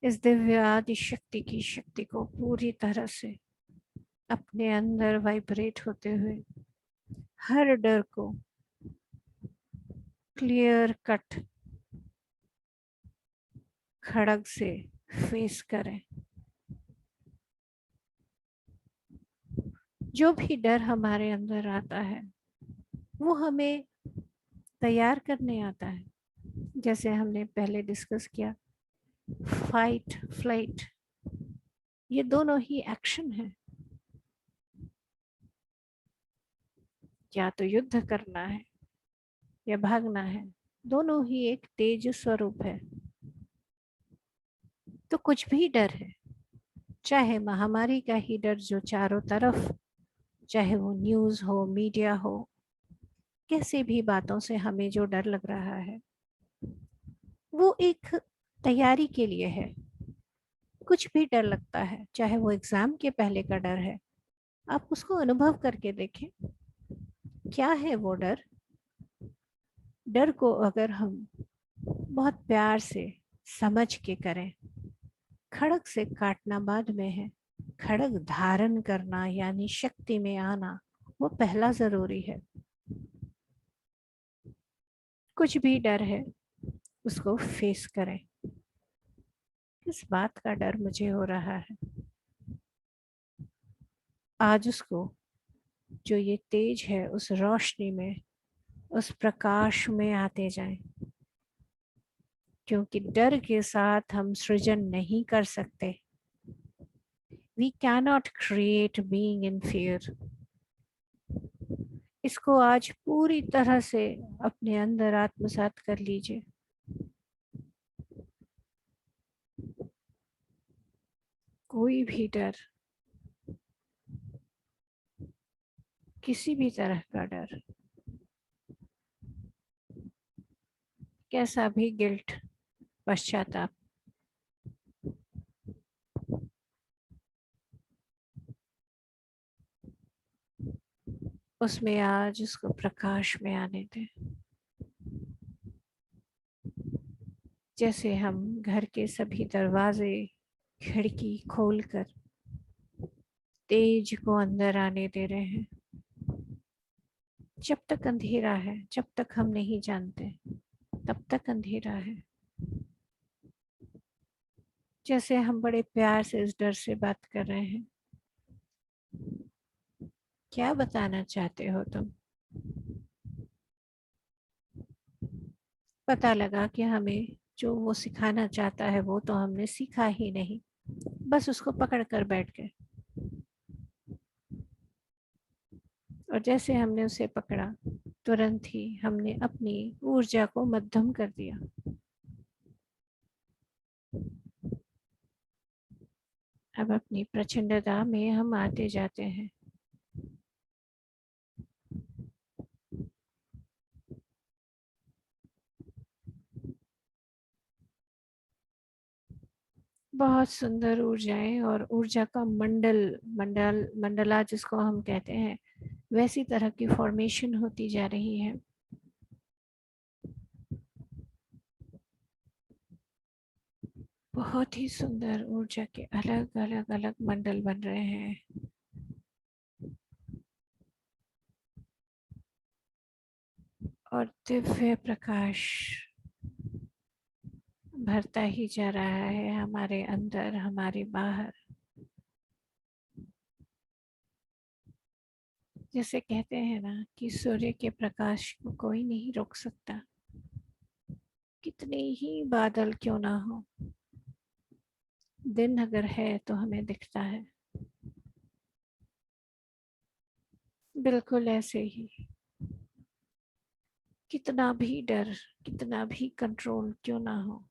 इस दिव्य आदि शक्ति की शक्ति को पूरी तरह से अपने अंदर वाइब्रेट होते हुए हर डर को क्लियर कट खड़ग से फेस करें। जो भी डर हमारे अंदर आता है वो हमें तैयार करने आता है। जैसे हमने पहले डिस्कस किया, फाइट फ्लाइट, ये दोनों ही एक्शन है। या तो युद्ध करना है या भागना है, दोनों ही एक तेज स्वरूप है। तो कुछ भी डर है, चाहे महामारी का ही डर जो चारों तरफ, चाहे वो न्यूज़ हो, मीडिया हो, कैसी भी बातों से हमें जो डर लग रहा है वो एक तैयारी के लिए है। कुछ भी डर लगता है, चाहे वो एग्जाम के पहले का डर है, आप उसको अनुभव करके देखें क्या है वो डर। डर को अगर हम बहुत प्यार से समझ के करें, खड़ग से काटना बाद में है, खड़ग धारण करना यानी शक्ति में आना वो पहला जरूरी है। कुछ भी डर है उसको फेस करें। किस बात का डर मुझे हो रहा है, आज उसको, जो ये तेज है उस रोशनी में, उस प्रकाश में आते जाएं। क्योंकि डर के साथ हम सृजन नहीं कर सकते। We cannot create being in fear. इसको आज पूरी तरह से अपने अंदर आत्मसात कर लीजिए। कोई भी डर, किसी भी तरह का डर, कैसा भी गिल्ट, पश्चाताप, उसमें आज उसको प्रकाश में आने दें। जैसे हम घर के सभी दरवाजे खिड़की खोलकर तेज को अंदर आने दे रहे हैं। जब तक अंधेरा है, जब तक हम नहीं जानते, तब तक अंधेरा है। जैसे हम बड़े प्यार से इस डर से बात कर रहे हैं, क्या बताना चाहते हो तुम? पता लगा कि हमें जो वो सिखाना चाहता है वो तो हमने सीखा ही नहीं, बस उसको पकड़ कर बैठ गए। और जैसे हमने उसे पकड़ा, तुरंत ही हमने अपनी ऊर्जा को मध्यम कर दिया। अब अपनी प्रचंडता में हम आते जाते हैं। बहुत सुंदर ऊर्जाएं और ऊर्जा का मंडल, मंडला जिसको हम कहते हैं, वैसी तरह की फॉर्मेशन होती जा रही है। बहुत ही सुंदर ऊर्जा के अलग अलग अलग मंडल बन रहे हैं। और दिव्य प्रकाश भरता ही जा रहा है हमारे अंदर, हमारे बाहर। जैसे कहते हैं ना कि सूर्य के प्रकाश को कोई नहीं रोक सकता, कितने ही बादल क्यों ना हो, दिन अगर है तो हमें दिखता है। बिल्कुल ऐसे ही, कितना भी डर, कितना भी कंट्रोल क्यों ना हो,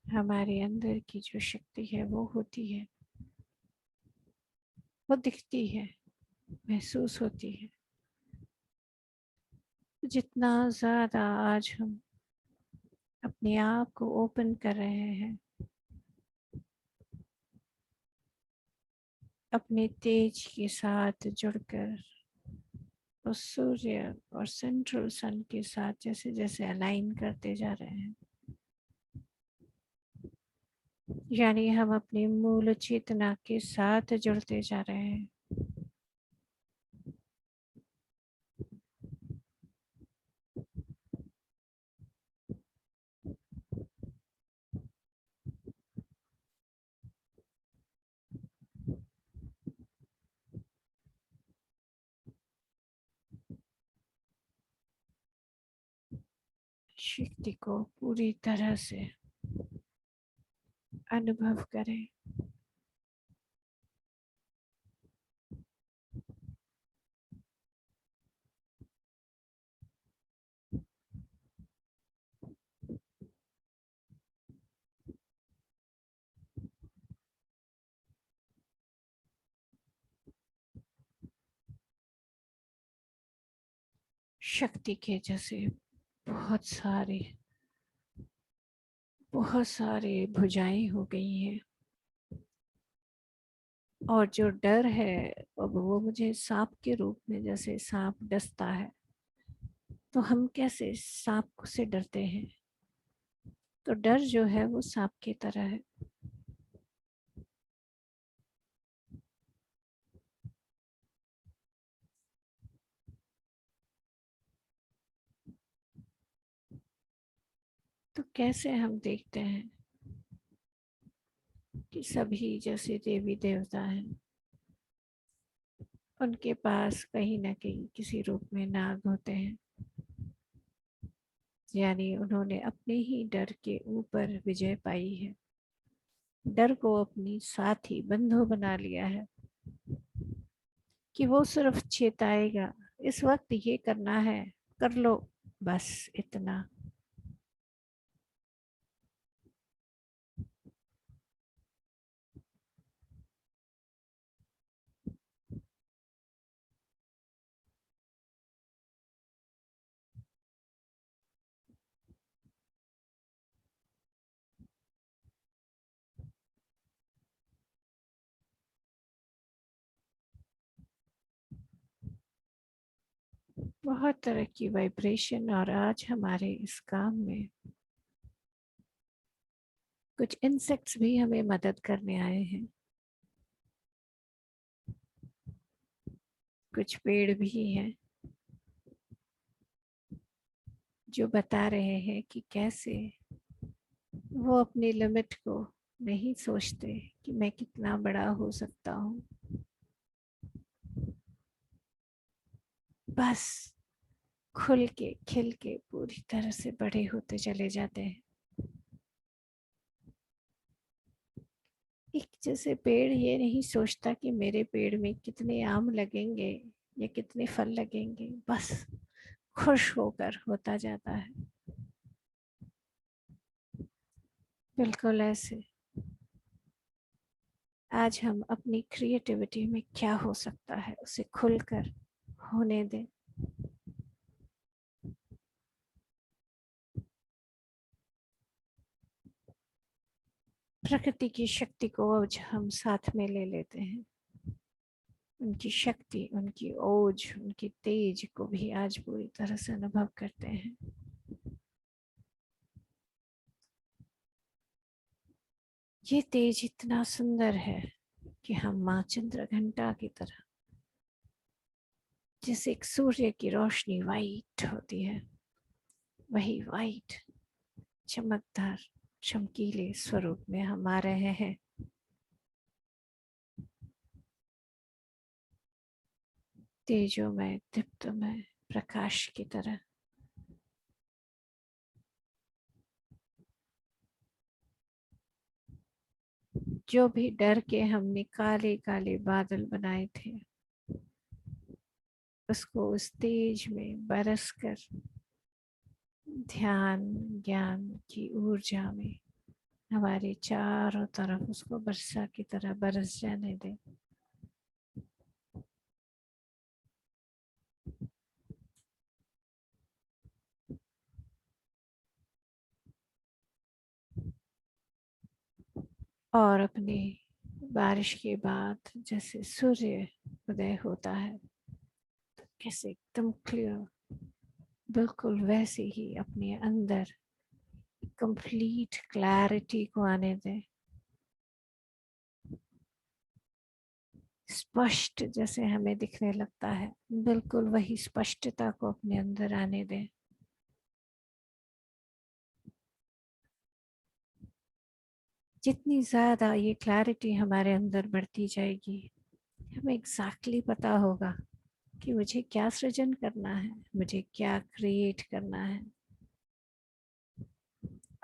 हमारे अंदर की जो शक्ति है वो होती है, वो दिखती है, महसूस होती है। जितना ज़्यादा आज हम अपने आप को ओपन कर रहे हैं, अपने तेज के साथ जुड़कर उस सूर्य और सेंट्रल सन के साथ जैसे जैसे अलाइन करते जा रहे हैं, यानी हम अपनी मूल चेतना के साथ जुड़ते जा रहे हैं। शक्ति को पूरी तरह से अनुभव करें। शक्ति के जैसे बहुत सारे, बहुत सारे भुजाएं हो गई हैं, और जो डर है अब वो मुझे सांप के रूप में, जैसे सांप डसता है तो हम कैसे सांप से डरते हैं, तो डर जो है वो सांप की तरह है। तो कैसे हम देखते हैं कि सभी जैसे देवी देवता हैं, उनके पास कहीं ना कहीं किसी रूप में नाग होते हैं, यानी उन्होंने अपने ही डर के ऊपर विजय पाई है, डर को अपनी साथी बंधु बना लिया है कि वो सिर्फ चेताएगा, इस वक्त ये करना है, कर लो, बस इतना। बहुत तरह की वाइब्रेशन, और आज हमारे इस काम में कुछ इंसेक्ट्स भी हमें मदद करने आए हैं, कुछ पेड़ भी हैं जो बता रहे हैं कि कैसे वो अपनी लिमिट को नहीं सोचते कि मैं कितना बड़ा हो सकता हूँ, बस खुल के खिल के पूरी तरह से बड़े होते चले जाते हैं। एक जैसे पेड़ ये नहीं सोचता कि मेरे पेड़ में कितने आम लगेंगे या कितने फल लगेंगे, बस खुश होकर होता जाता है। बिल्कुल ऐसे आज हम अपनी क्रिएटिविटी में क्या हो सकता है उसे खुलकर होने दें। प्रकृति की शक्ति को आज हम साथ में ले लेते हैं। उनकी शक्ति, उनकी ओज, उनकी तेज को भी आज पूरी तरह से अनुभव करते हैं। ये तेज इतना सुंदर है कि हम माँ चंद्रघंटा की तरह, जैसे एक सूर्य की रोशनी वाइट होती है, वही वाइट चमकदार चमकीले स्वरूप में हम आ रहे हैं। तेजोमय, दीप्तमय प्रकाश की तरह। जो भी डर के हमने काले काले बादल बनाए थे, उसको उस तेज में बरस कर ध्यान ज्ञान की ऊर्जा में हमारे चारों तरफ उसको वर्षा की तरह बरस जाने दें। और अपने बारिश के बाद जैसे सूर्य उदय होता है, तो कैसे एकदम क्लियर, बिल्कुल वैसे ही अपने अंदर कंप्लीट क्लैरिटी को आने दें। स्पष्ट जैसे हमें दिखने लगता है, बिल्कुल वही स्पष्टता को अपने अंदर आने दें। जितनी ज़्यादा ये क्लैरिटी हमारे अंदर बढ़ती जाएगी, हमें एग्जैक्टली पता होगा कि मुझे क्या सृजन करना है, मुझे क्या क्रिएट करना है।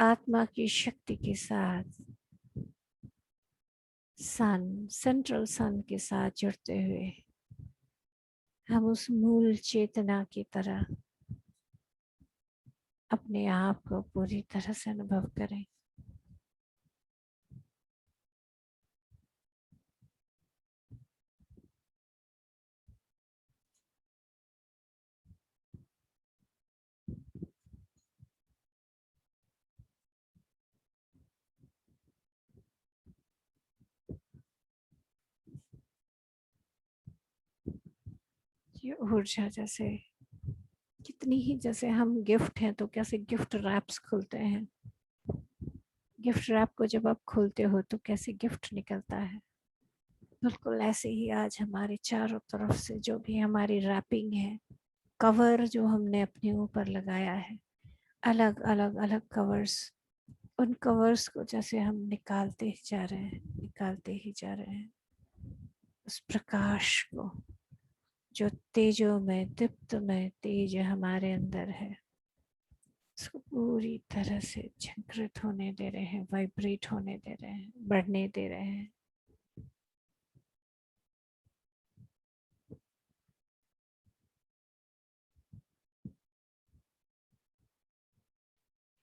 आत्मा की शक्ति के साथ, सन, सेंट्रल सन के साथ जुड़ते हुए हम उस मूल चेतना की तरह अपने आप को पूरी तरह से अनुभव करें। ये ऊर्जा जैसे कितनी ही, जैसे हम गिफ्ट हैं तो कैसे गिफ्ट रैप्स खुलते हैं, गिफ्ट रैप को जब आप खोलते हो तो कैसे गिफ्ट निकलता है, बिल्कुल ऐसे ही आज हमारे चारों तरफ से जो भी हमारी रैपिंग है, कवर जो हमने अपने ऊपर लगाया है, अलग अलग अलग कवर्स, उन कवर्स को जैसे हम निकालते ही जा रहे हैं, निकालते ही जा रहे हैं। उस प्रकाश को जो तेजो में, दीप्त में तेज हमारे अंदर है, उसको पूरी तरह से झंकृत होने दे रहे हैं, वाइब्रेट होने दे रहे हैं, बढ़ने दे रहे हैं।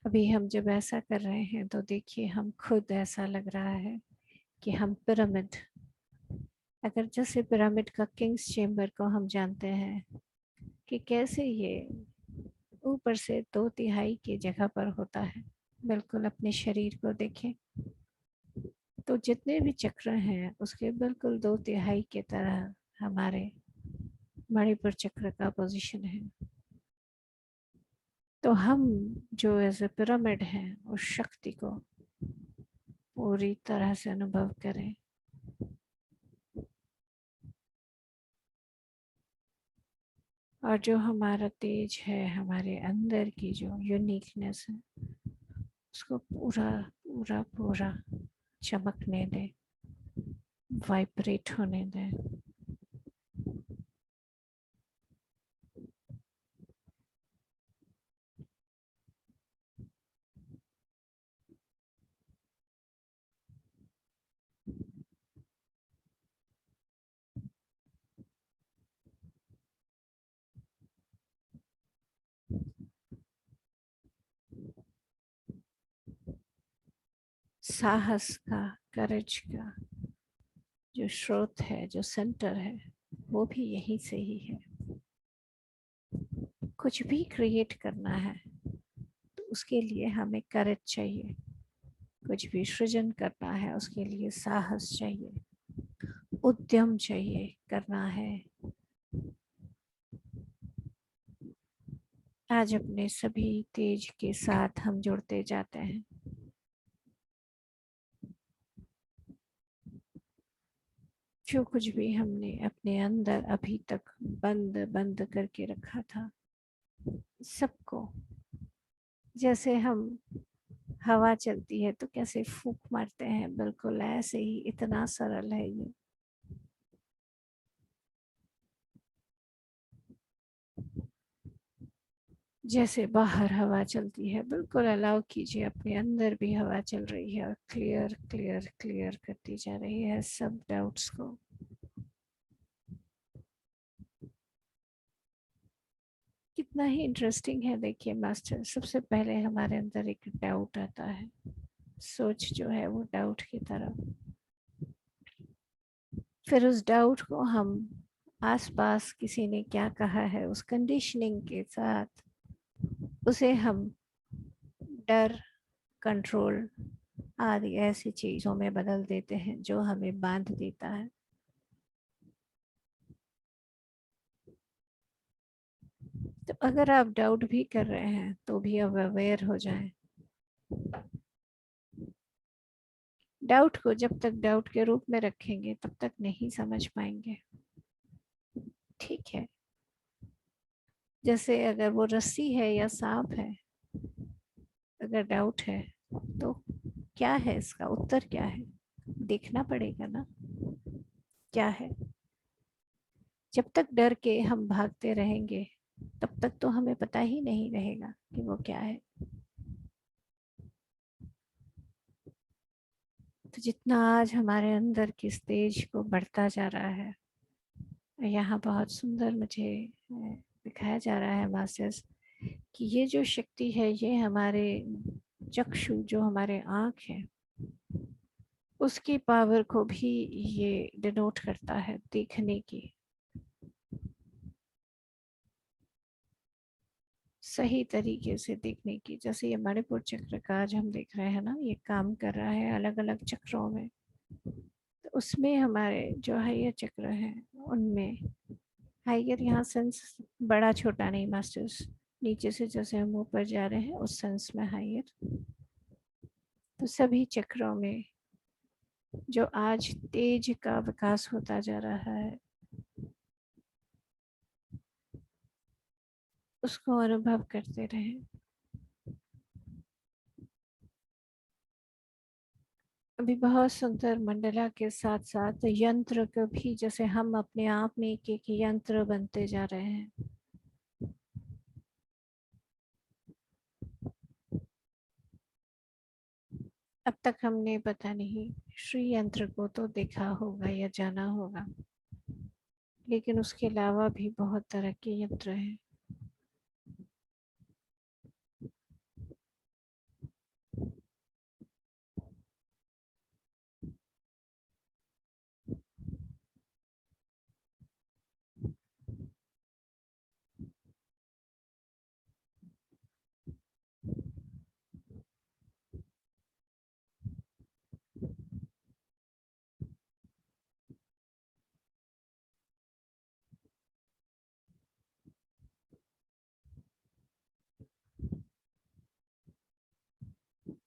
अभी हम जब ऐसा कर रहे हैं तो देखिए, हम खुद ऐसा लग रहा है कि हम पिरामिड, अगर जैसे पिरामिड का किंग्स चेम्बर को हम जानते हैं कि कैसे ये ऊपर से 2/3 की जगह पर होता है, बिल्कुल अपने शरीर को देखें तो जितने भी चक्र हैं उसके बिल्कुल 2/3 की तरह हमारे मणिपुर चक्र का पोजीशन है। तो हम जो एज ए पिरामिड हैं, उस शक्ति को पूरी तरह से अनुभव करें। और जो हमारा तेज है, हमारे अंदर की जो यूनिकनेस है, उसको पूरा पूरा पूरा चमकने दें, वाइब्रेट होने दें। साहस का, करेज का जो स्रोत है, जो सेंटर है, वो भी यहीं से ही है। कुछ भी क्रिएट करना है तो उसके लिए हमें करेज चाहिए। कुछ भी सृजन करना है उसके लिए साहस चाहिए, उद्यम चाहिए, करना है। आज अपने सभी तेज के साथ हम जुड़ते जाते हैं। जो कुछ भी हमने अपने अंदर अभी तक बंद बंद करके रखा था, सबको, जैसे हम हवा चलती है तो कैसे फूंक मारते हैं, बिल्कुल ऐसे ही, इतना सरल है ये। जैसे बाहर हवा चलती है, बिल्कुल अलाउ कीजिए, अपने अंदर भी हवा चल रही है और क्लियर क्लियर क्लियर करती जा रही है सब डाउट्स को। कितना ही इंटरेस्टिंग है, देखिए मास्टर, सबसे पहले हमारे अंदर एक डाउट आता है, सोच जो है वो डाउट की तरफ, फिर उस डाउट को हम आसपास किसी ने क्या कहा है उस कंडीशनिंग के साथ उसे हम डर, कंट्रोल आदि ऐसी चीजों में बदल देते हैं जो हमें बांध देता है। तो अगर आप डाउट भी कर रहे हैं तो भी अब अवेयर हो जाएं। डाउट को जब तक डाउट के रूप में रखेंगे तब तक नहीं समझ पाएंगे। ठीक है, जैसे अगर वो रस्सी है या सांप है, अगर डाउट है तो क्या है, इसका उत्तर क्या है, देखना पड़ेगा ना क्या है। जब तक डर के हम भागते रहेंगे तब तक तो हमें पता ही नहीं रहेगा कि वो क्या है। तो जितना आज हमारे अंदर की स्टेज को बढ़ता जा रहा है, यहाँ बहुत सुंदर मुझे दिखाया जा रहा है मास्टर्स, कि ये जो शक्ति है ये हमारे चक्षु, जो हमारे आँख है, उसकी पावर को भी ये डिनोट करता है, देखने की, सही तरीके से देखने की। जैसे ये मणिपुर चक्र का आज हम देख रहे हैं ना, ये काम कर रहा है अलग अलग चक्रों में। तो उसमें हमारे जो हायर चक्र हैं उनमें हाइयर, यहाँ सेंस बड़ा छोटा नहीं मास्टर्स, नीचे से जैसे हम ऊपर जा रहे हैं उस सेंस में हाइयर। तो सभी चक्रों में जो आज तेज का विकास होता जा रहा है उसको अनुभव करते रहें। अभी बहुत सुंदर मंडला के साथ साथ यंत्र को भी, जैसे हम अपने आप में एक एक यंत्र बनते जा रहे हैं। अब तक हमने पता नहीं श्री यंत्र को तो देखा होगा या जाना होगा, लेकिन उसके अलावा भी बहुत तरह के यंत्र हैं।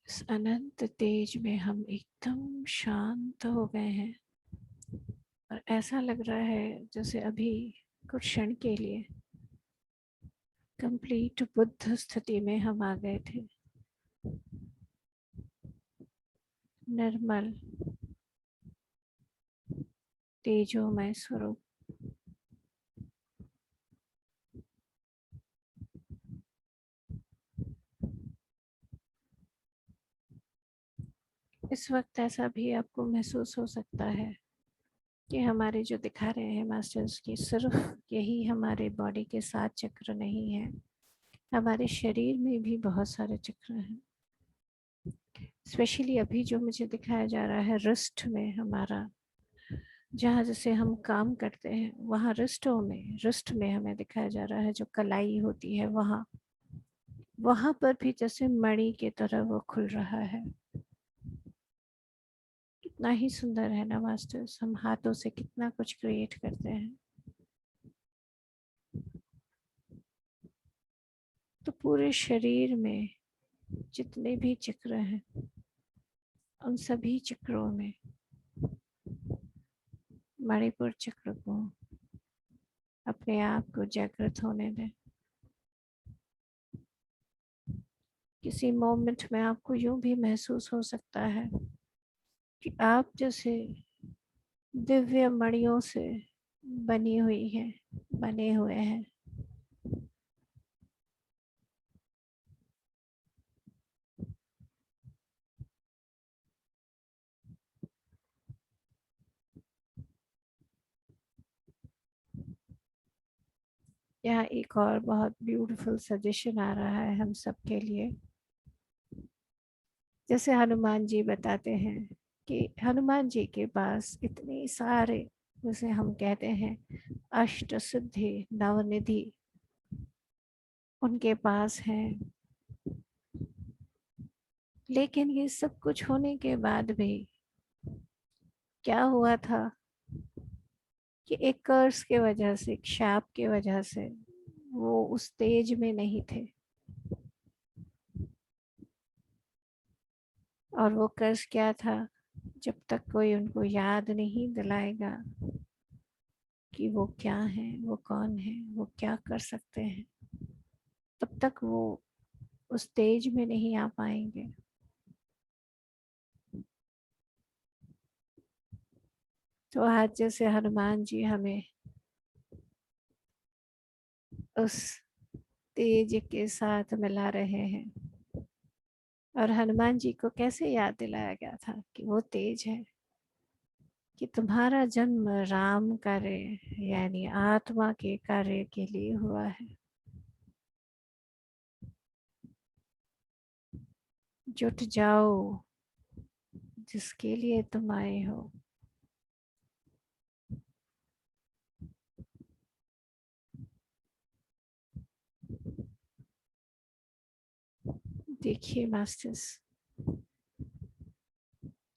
इस अनंत तेज में हम एकदम शांत हो गए हैं और ऐसा लग रहा है जैसे अभी कुछ क्षण के लिए कंप्लीट बुद्ध स्थिति में हम आ गए थे। निर्मल तेजोमय स्वरूप। इस वक्त ऐसा भी आपको महसूस हो सकता है कि हमारे जो दिखा रहे हैं मास्टर्स की सिर्फ यही हमारे बॉडी के 7 चक्र नहीं है, हमारे शरीर में भी बहुत सारे चक्र हैं। स्पेशली अभी जो मुझे दिखाया जा रहा है रिस्ट में हमारा, जहाँ जैसे हम काम करते हैं वहाँ रिस्ट में हमें दिखाया जा रहा है जो कलाई होती है, वहाँ पर भी जैसे मणि की तरह वो खुल रहा है। कितना ही सुंदर है ना मास्टर्स, हम हाथों से कितना कुछ क्रिएट करते हैं। तो पूरे शरीर में जितने भी चक्र हैं, उन सभी चक्रों में मणिपुर चक्र को अपने आप को जागृत होने दें। किसी मोमेंट में आपको यूं भी महसूस हो सकता है कि आप जैसे दिव्य मणियों से बनी हुई है, बने हुए हैं। यहाँ एक और बहुत ब्यूटीफुल सजेशन आ रहा है हम सब के लिए। जैसे हनुमान जी बताते हैं कि हनुमान जी के पास इतने सारे, जैसे हम कहते हैं अष्ट सिद्धि नवनिधि उनके पास हैं, लेकिन ये सब कुछ होने के बाद भी क्या हुआ था कि एक कर्स के वजह से, एक शाप के वजह से वो उस तेज में नहीं थे। और वो कर्ज क्या था? जब तक कोई उनको याद नहीं दिलाएगा कि वो क्या है, वो कौन है, वो क्या कर सकते हैं, तब तक वो उस स्टेज में नहीं आ पाएंगे। तो आज जैसे हनुमान जी हमें उस तेज के साथ मिला रहे हैं, और हनुमान जी को कैसे याद दिलाया गया था कि वो तेज है, कि तुम्हारा जन्म राम कार्य यानी आत्मा के कार्य के लिए हुआ है। जुट जाओ जिसके लिए तुम आए हो। देखिए मास्टर्स,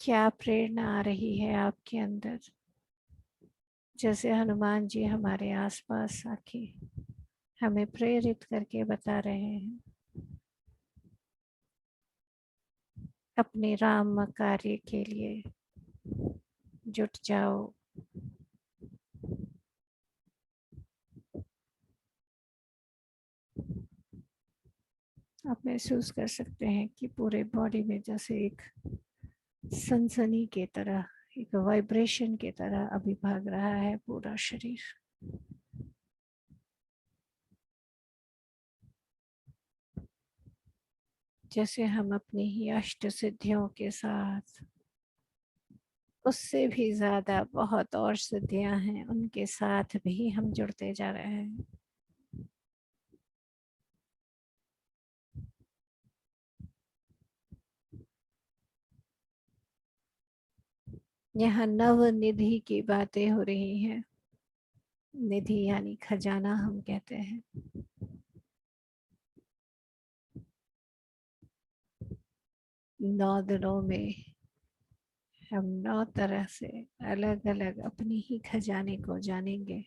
क्या प्रेरणा आ रही है आपके अंदर, जैसे हनुमान जी हमारे आसपास आके हमें प्रेरित करके बता रहे हैं अपने राम कार्य के लिए जुट जाओ। आप महसूस कर सकते हैं कि पूरे बॉडी में जैसे एक सनसनी के तरह, एक वाइब्रेशन के तरह अभी भाग रहा है पूरा शरीर। जैसे हम अपनी ही अष्ट सिद्धियों के साथ, उससे भी ज्यादा बहुत और सिद्धियां हैं, उनके साथ भी हम जुड़ते जा रहे हैं। यहाँ नव निधि की बातें हो रही हैं। निधि यानी खजाना हम कहते हैं। नौ दिनों में हम 9 तरह से अलग अलग अपनी ही खजाने को जानेंगे।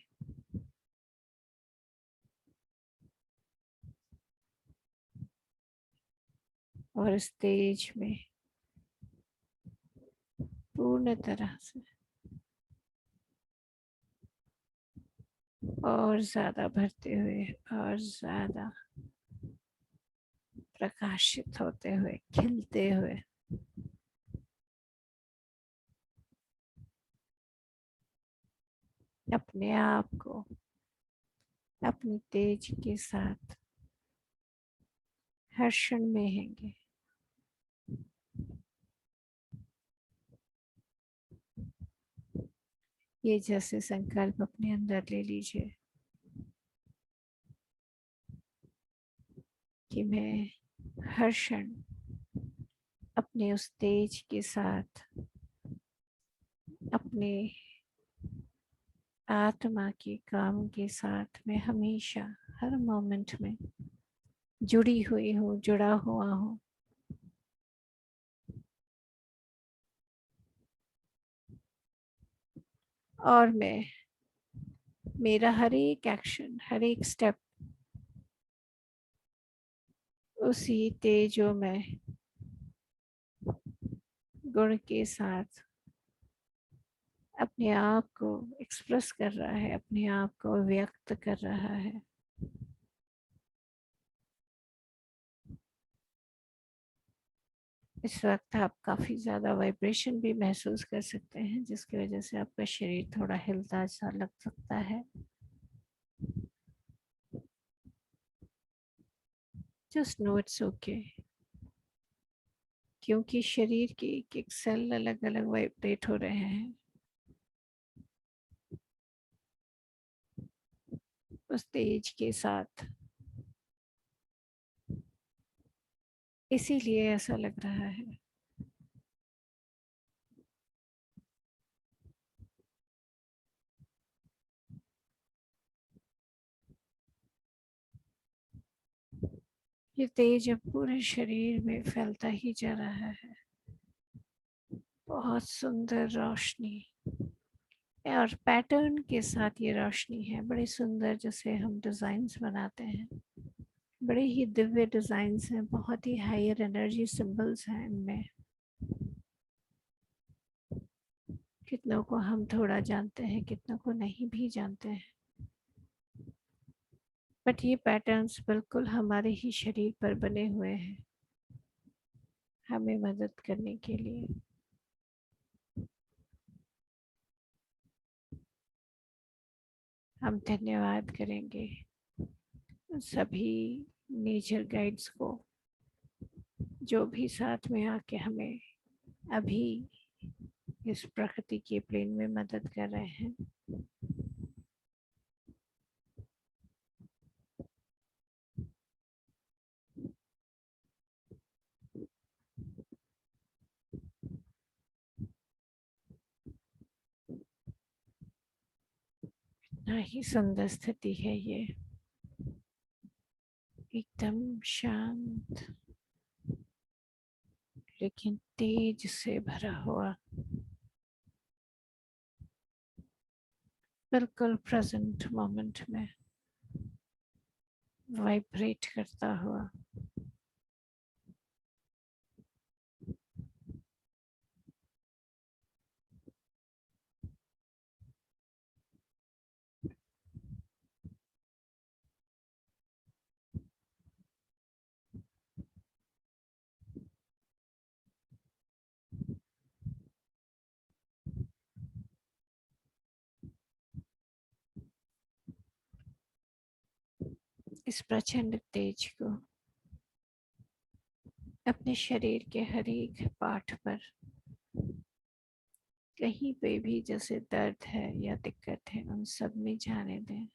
और स्टेज में पूर्ण तरह से और ज्यादा भरते हुए, और ज्यादा प्रकाशित होते हुए, खिलते हुए अपने आप को अपनी तेज के साथ हर क्षण में हैंगे। ये जैसे संकल्प अपने अंदर ले लीजिए कि मैं हर क्षण अपने उस तेज के साथ, अपने आत्मा के काम के साथ मैं हमेशा हर मोमेंट में जुड़ी हुई हूँ, जुड़ा हुआ हूँ। और मैं मेरा हर एक एक्शन, हर एक स्टेप उसी तेजो में गुण के साथ अपने आप को एक्सप्रेस कर रहा है, अपने आप को व्यक्त कर रहा है। इस वक्त आप काफ़ी ज़्यादा वाइब्रेशन भी महसूस कर सकते हैं, जिसकी वजह से आपका शरीर थोड़ा हिलता सा लग सकता है। जस्ट नो इट्स ओके, क्योंकि शरीर के एक एक सेल अलग अलग वाइब्रेट हो रहे हैं उस तेज के साथ, इसीलिए ऐसा लग रहा है। ये तेज अब पूरे शरीर में फैलता ही जा रहा है। बहुत सुंदर रोशनी और पैटर्न के साथ ये रोशनी है, बड़ी सुंदर, जैसे हम डिज़ाइंस बनाते हैं, बड़े ही दिव्य डिज़ाइंस हैं, बहुत ही हायर एनर्जी सिंबल्स हैं इनमें। कितनों को हम थोड़ा जानते हैं, कितनों को नहीं भी जानते हैं, बट ये पैटर्न्स बिल्कुल हमारे ही शरीर पर बने हुए हैं, हमें मदद करने के लिए। हम धन्यवाद करेंगे सभी नेचर गाइड्स को, जो भी साथ में आके हमें अभी इस प्रकृति के प्लेन में मदद कर रहे हैं। इतना ही सुंदर स्थिति है ये, एकदम शांत लेकिन तेज से भरा हुआ, बिल्कुल प्रेजेंट मोमेंट में वाइब्रेट करता हुआ। इस प्रचंड तेज को अपने शरीर के हर एक पार्ट पर, कहीं पे भी जैसे दर्द है या दिक्कत है, उन सब में जाने दें।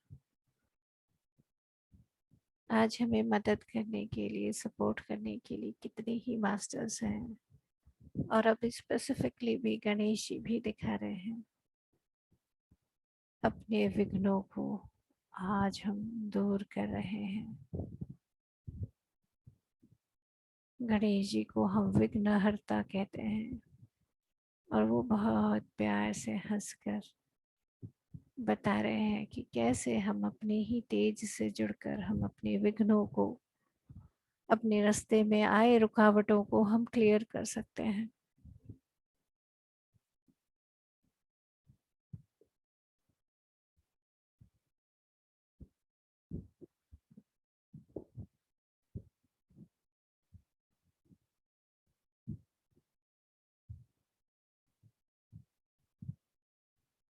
आज हमें मदद करने के लिए, सपोर्ट करने के लिए कितने ही मास्टर्स हैं, और अब स्पेसिफिकली भी गणेश जी भी दिखा रहे हैं। अपने विघ्नों को आज हम दूर कर रहे हैं। गणेश जी को हम विघ्नहर्ता कहते हैं, और वो बहुत प्यार से हंसकर बता रहे हैं कि कैसे हम अपने ही तेज से जुड़कर हम अपने विघ्नों को, अपने रास्ते में आए रुकावटों को हम क्लियर कर सकते हैं।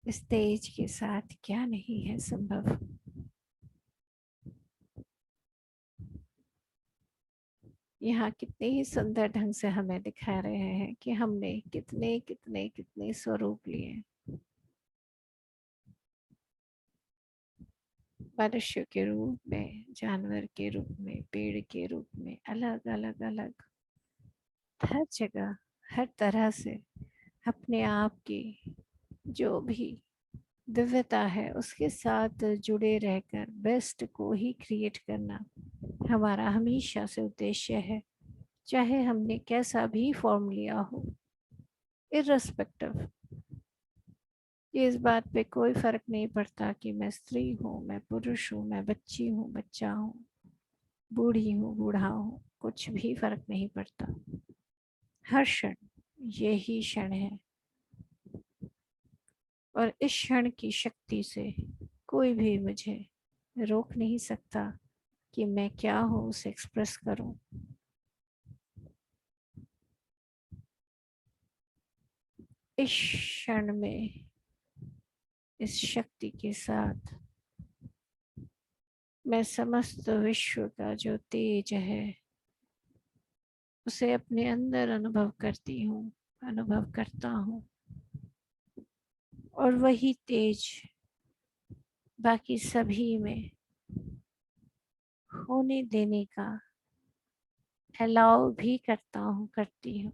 इस तेज के साथ क्या नहीं है संभव। यहाँ कितने ही सुंदर ढंग से हमें दिखा रहे हैं कि हमने कितने कितने कितने स्वरूप लिए। मनुष्य के रूप में, जानवर के रूप में, पेड़ के रूप में, अलग अलग अलग, हर जगह, हर तरह से अपने आप की जो भी दिव्यता है उसके साथ जुड़े रहकर बेस्ट को ही क्रिएट करना हमारा हमेशा से उद्देश्य है। चाहे हमने कैसा भी फॉर्म लिया हो, इररिस्पेक्टिव, इस बात पे कोई फर्क नहीं पड़ता कि मैं स्त्री हूँ, मैं पुरुष हूँ, मैं बच्ची हूँ, बच्चा हूँ, बूढ़ी हूँ, बूढ़ा हूँ, कुछ भी फर्क नहीं पड़ता। हर क्षण यही क्षण है और इस क्षण की शक्ति से कोई भी मुझे रोक नहीं सकता कि मैं क्या हूँ उसे एक्सप्रेस करूँ। इस क्षण में इस शक्ति के साथ मैं समस्त विश्व का जो तेज है उसे अपने अंदर अनुभव करती हूँ, अनुभव करता हूँ, और वही तेज बाकी सभी में होने देने का अलाउ भी करता हूँ, करती हूँ।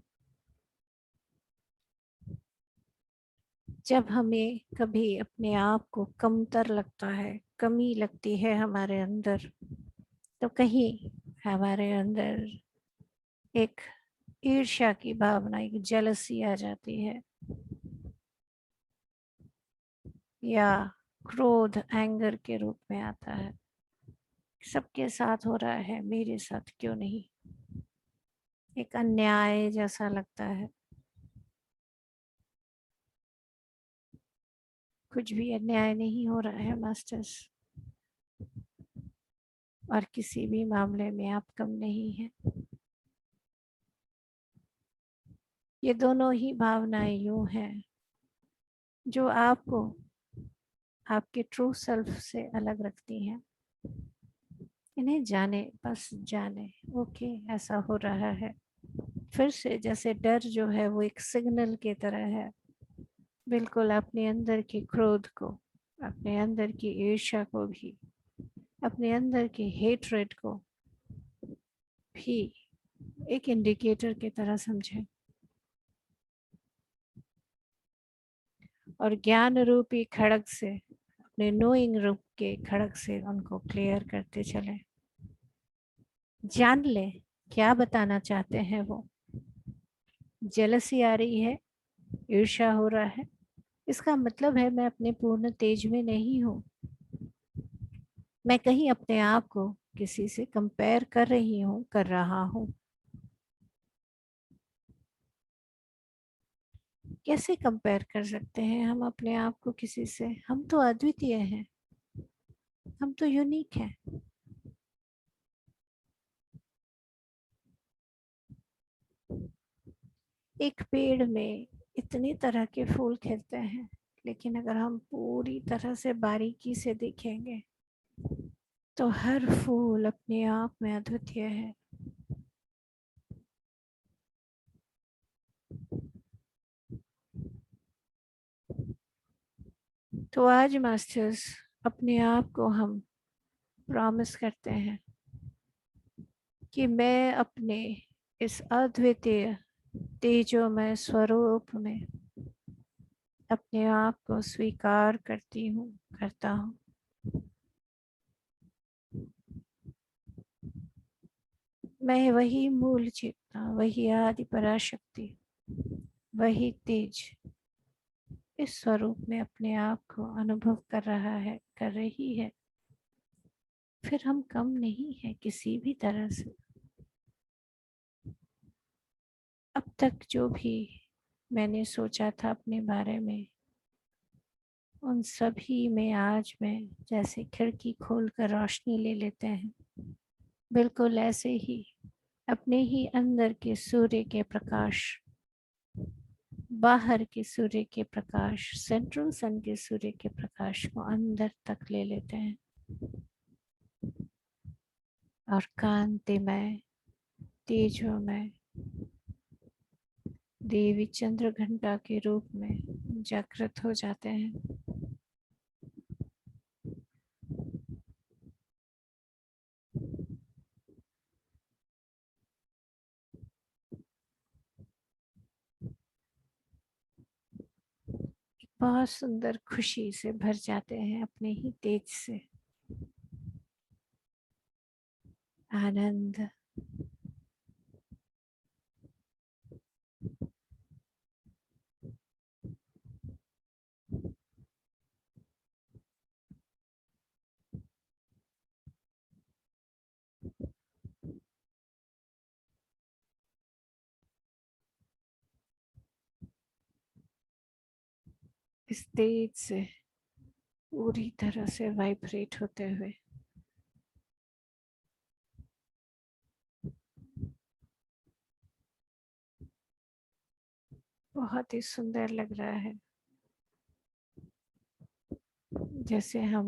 जब हमें कभी अपने आप को कमतर लगता है, कमी लगती है हमारे अंदर, तो कहीं हमारे अंदर एक ईर्ष्या की भावना, एक जेलसी आ जाती है, या क्रोध एंगर के रूप में आता है। सबके साथ हो रहा है, मेरे साथ क्यों नहीं? एक अन्याय जैसा लगता है। कुछ भी अन्याय नहीं हो रहा है मास्टर्स, और किसी भी मामले में आप कम नहीं है। ये दोनों ही भावनाएं यूं हैं जो आपको आपके ट्रू सेल्फ से अलग रखती हैं। इन्हें जाने, बस जाने। ओके, ऐसा हो रहा है। फिर से जैसे डर जो है वो एक सिग्नल की तरह है। बिल्कुल अपने अंदर के क्रोध को, अपने अंदर की ईर्ष्या को भी, अपने अंदर के हेटरेट को भी एक इंडिकेटर की तरह समझें, और ज्ञान रूपी खड़ग से, अपने नोइंग रूप के खड़ग से उनको क्लियर करते चले। जान ले क्या बताना चाहते हैं वो। जेलसी आ रही है, ईर्ष्या हो रहा है, इसका मतलब है मैं अपने पूर्ण तेज में नहीं हूँ। मैं कहीं अपने आप को किसी से कंपेयर कर रही हूँ, कर रहा हूँ। कैसे कंपेयर कर सकते हैं हम अपने आप को किसी से? हम तो अद्वितीय हैं, हम तो यूनिक हैं। एक पेड़ में इतनी तरह के फूल खिलते हैं, लेकिन अगर हम पूरी तरह से बारीकी से देखेंगे तो हर फूल अपने आप में अद्वितीय है। तो आज मास्टर्स, अपने आप को हम प्रॉमिस करते हैं कि मैं अपने इस अद्वितीय तेजोमय स्वरूप में अपने आप को स्वीकार करती हूँ, करता हूँ। मैं वही मूल चेतना, वही आदि पराशक्ति, वही तेज इस स्वरूप में अपने आप को अनुभव कर रहा है, कर रही है। फिर हम कम नहीं है किसी भी तरह से। अब तक जो भी मैंने सोचा था अपने बारे में, उन सभी में आज मैं जैसे खिड़की खोलकर रोशनी ले लेते हैं, बिल्कुल ऐसे ही अपने ही अंदर के सूर्य के प्रकाश, बाहर के सूर्य के प्रकाश, सेंट्रल सन के सूर्य के प्रकाश को अंदर तक ले लेते हैं, और कांतिमय तेजोमय देवी चंद्र घंटा के रूप में जागृत हो जाते हैं। बहुत सुंदर खुशी से भर जाते हैं अपने ही तेज से। आनंद, इस तेज से पूरी तरह से वाइब्रेट होते हुए बहुत ही सुंदर लग रहा है। जैसे हम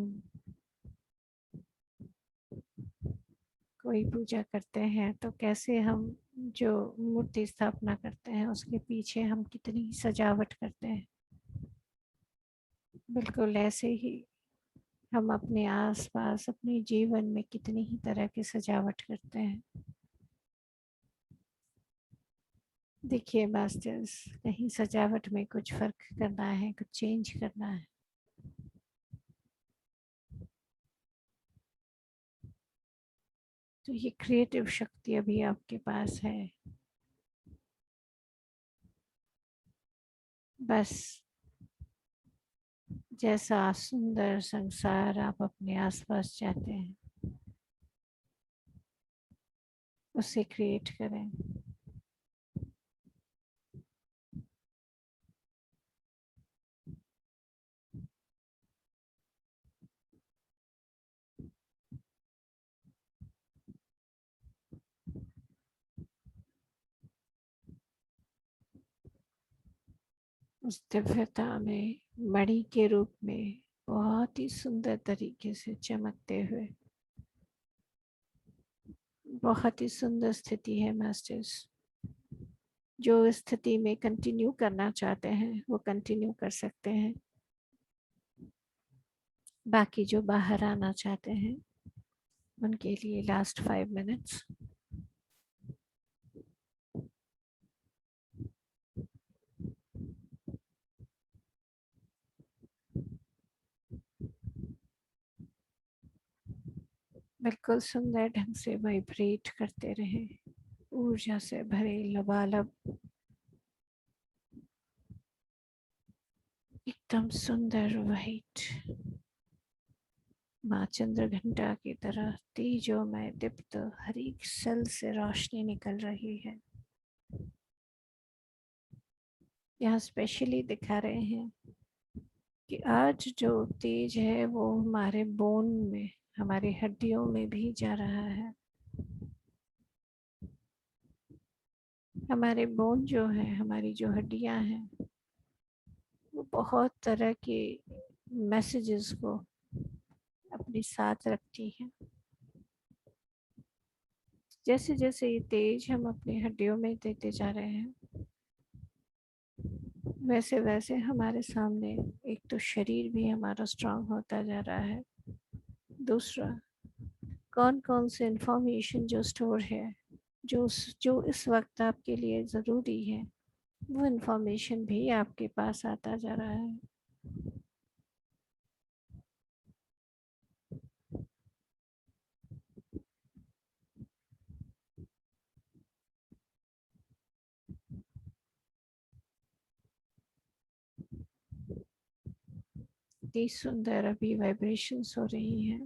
कोई पूजा करते हैं तो कैसे हम जो मूर्ति स्थापना करते हैं उसके पीछे हम कितनी सजावट करते हैं, बिल्कुल ऐसे ही हम अपने आसपास अपने जीवन में कितनी ही तरह की सजावट करते हैं। देखिए मास्टर्स, कहीं सजावट में कुछ फर्क करना है, कुछ चेंज करना है, तो ये क्रिएटिव शक्ति अभी आपके पास है। बस जैसा सुंदर संसार आप अपने आसपास चाहते हैं उसे क्रिएट करें। उस दिव्यता में मणि के रूप में बहुत ही सुंदर तरीके से चमकते हुए, बहुत ही सुंदर स्थिति है मास्टर्स। जो स्थिति में कंटिन्यू करना चाहते हैं वो कंटिन्यू कर सकते हैं। बाकी जो बाहर आना चाहते हैं उनके लिए लास्ट 5 मिनट्स। बिल्कुल सुंदर ढंग से वाइब्रेट करते रहें, ऊर्जा से भरे लबालब, एकदम सुंदर वाइट माँ चंद्रघंटा की तरह तेजोमय दीप्त हर एक सेल से रोशनी निकल रही है। यहाँ स्पेशली दिखा रहे हैं कि आज जो तेज है वो हमारे बोन में, हमारी हड्डियों में भी जा रहा है। हमारे बोन जो है, हमारी जो हड्डियां हैं, वो बहुत तरह के मैसेजेस को अपने साथ रखती हैं। जैसे जैसे ये तेज हम अपनी हड्डियों में देते जा रहे हैं, वैसे वैसे हमारे सामने एक तो शरीर भी हमारा स्ट्रांग होता जा रहा है, दूसरा कौन कौन से इंफॉर्मेशन जो स्टोर है, जो इस वक्त आपके लिए ज़रूरी है, वो इंफॉर्मेशन भी आपके पास आता जा रहा है। इतनी सुंदर अभी वाइब्रेशंस हो रही हैं।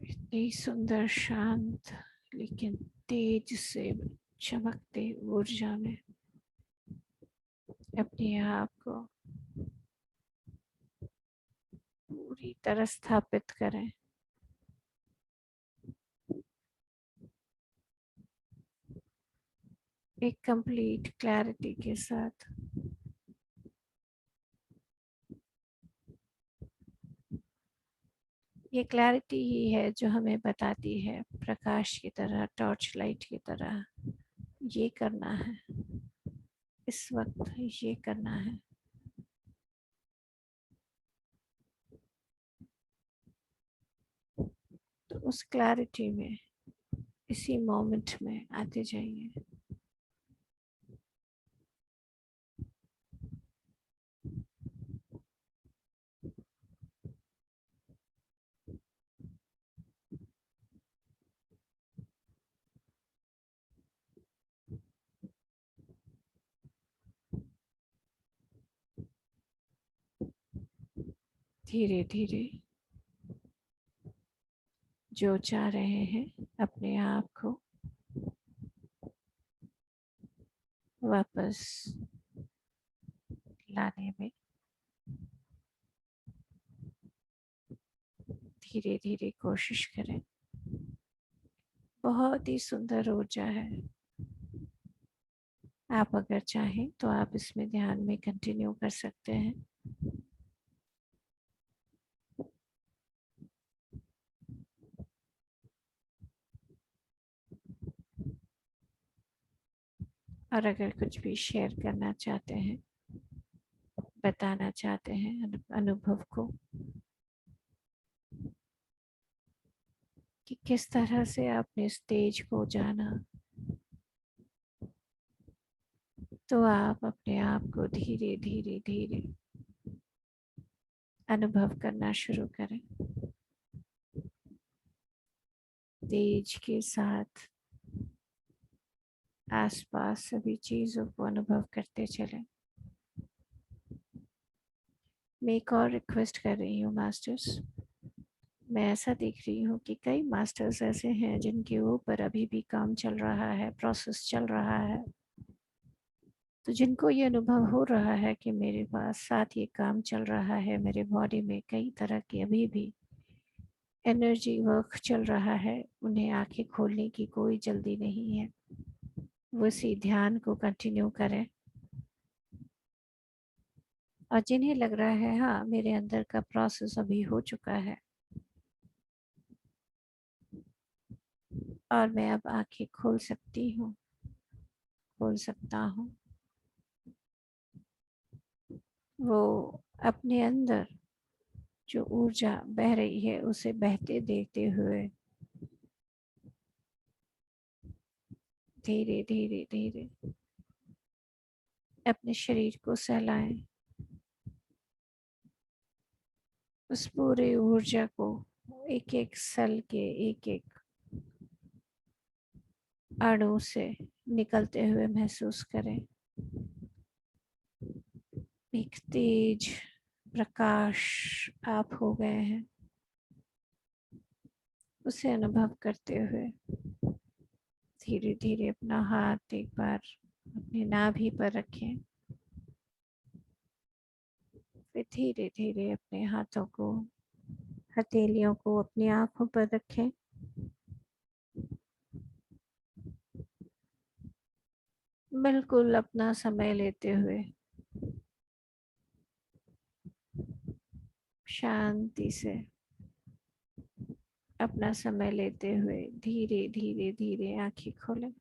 इतनी सुंदर शांत लेकिन तेज से चमकते ऊर्जा में अपने आप को पूरी तरह स्थापित करें। एक कंप्लीट क्लैरिटी के साथ। ये क्लैरिटी ही है जो हमें बताती है प्रकाश की तरह, टॉर्च लाइट की तरह, ये करना है, इस वक्त ये करना है। तो उस क्लैरिटी में इसी मोमेंट में आते जाइए। धीरे धीरे जो चाह रहे हैं अपने आप को वापस लाने में धीरे धीरे कोशिश करें। बहुत ही सुंदर ऊर्जा है। आप अगर चाहें तो आप इसमें ध्यान में कंटिन्यू कर सकते हैं। और अगर कुछ भी शेयर करना चाहते हैं, बताना चाहते हैं अनुभव को कि किस तरह से आपने स्टेज को जाना, तो आप अपने आप को धीरे धीरे धीरे अनुभव करना शुरू करें। तेज के साथ आसपास सभी चीज़ों को अनुभव करते चलें। मैं एक और रिक्वेस्ट कर रही हूँ मास्टर्स। मैं ऐसा देख रही हूँ कि कई मास्टर्स ऐसे हैं जिनके ऊपर अभी भी काम चल रहा है, प्रोसेस चल रहा है। तो जिनको ये अनुभव हो रहा है कि मेरे पास साथ ये काम चल रहा है, मेरे बॉडी में कई तरह के अभी भी एनर्जी वर्क चल रहा है, उन्हें आंखें खोलने की कोई जल्दी नहीं है। वो इसी ध्यान को कंटिन्यू करें। और जिन्हें लग रहा है हाँ मेरे अंदर का प्रोसेस अभी हो चुका है और मैं अब आंखें खोल सकती हूँ, खोल सकता हूँ, वो अपने अंदर जो ऊर्जा बह रही है उसे बहते देखते हुए धीरे धीरे धीरे अपने शरीर को सहलाएं। उस पूरे ऊर्जा को एक एक सेल के एक एक अणु से निकलते हुए महसूस करें। एक तेज प्रकाश आप हो गए हैं, उसे अनुभव करते हुए धीरे धीरे अपना हाथ एक बार अपने नाभि पर रखें। फिर धीरे धीरे अपने हाथों को, हथेलियों को अपनी आंखों पर रखें। बिल्कुल अपना समय लेते हुए शांति से अपना समय लेते हुए धीरे धीरे धीरे आंखें खोलें।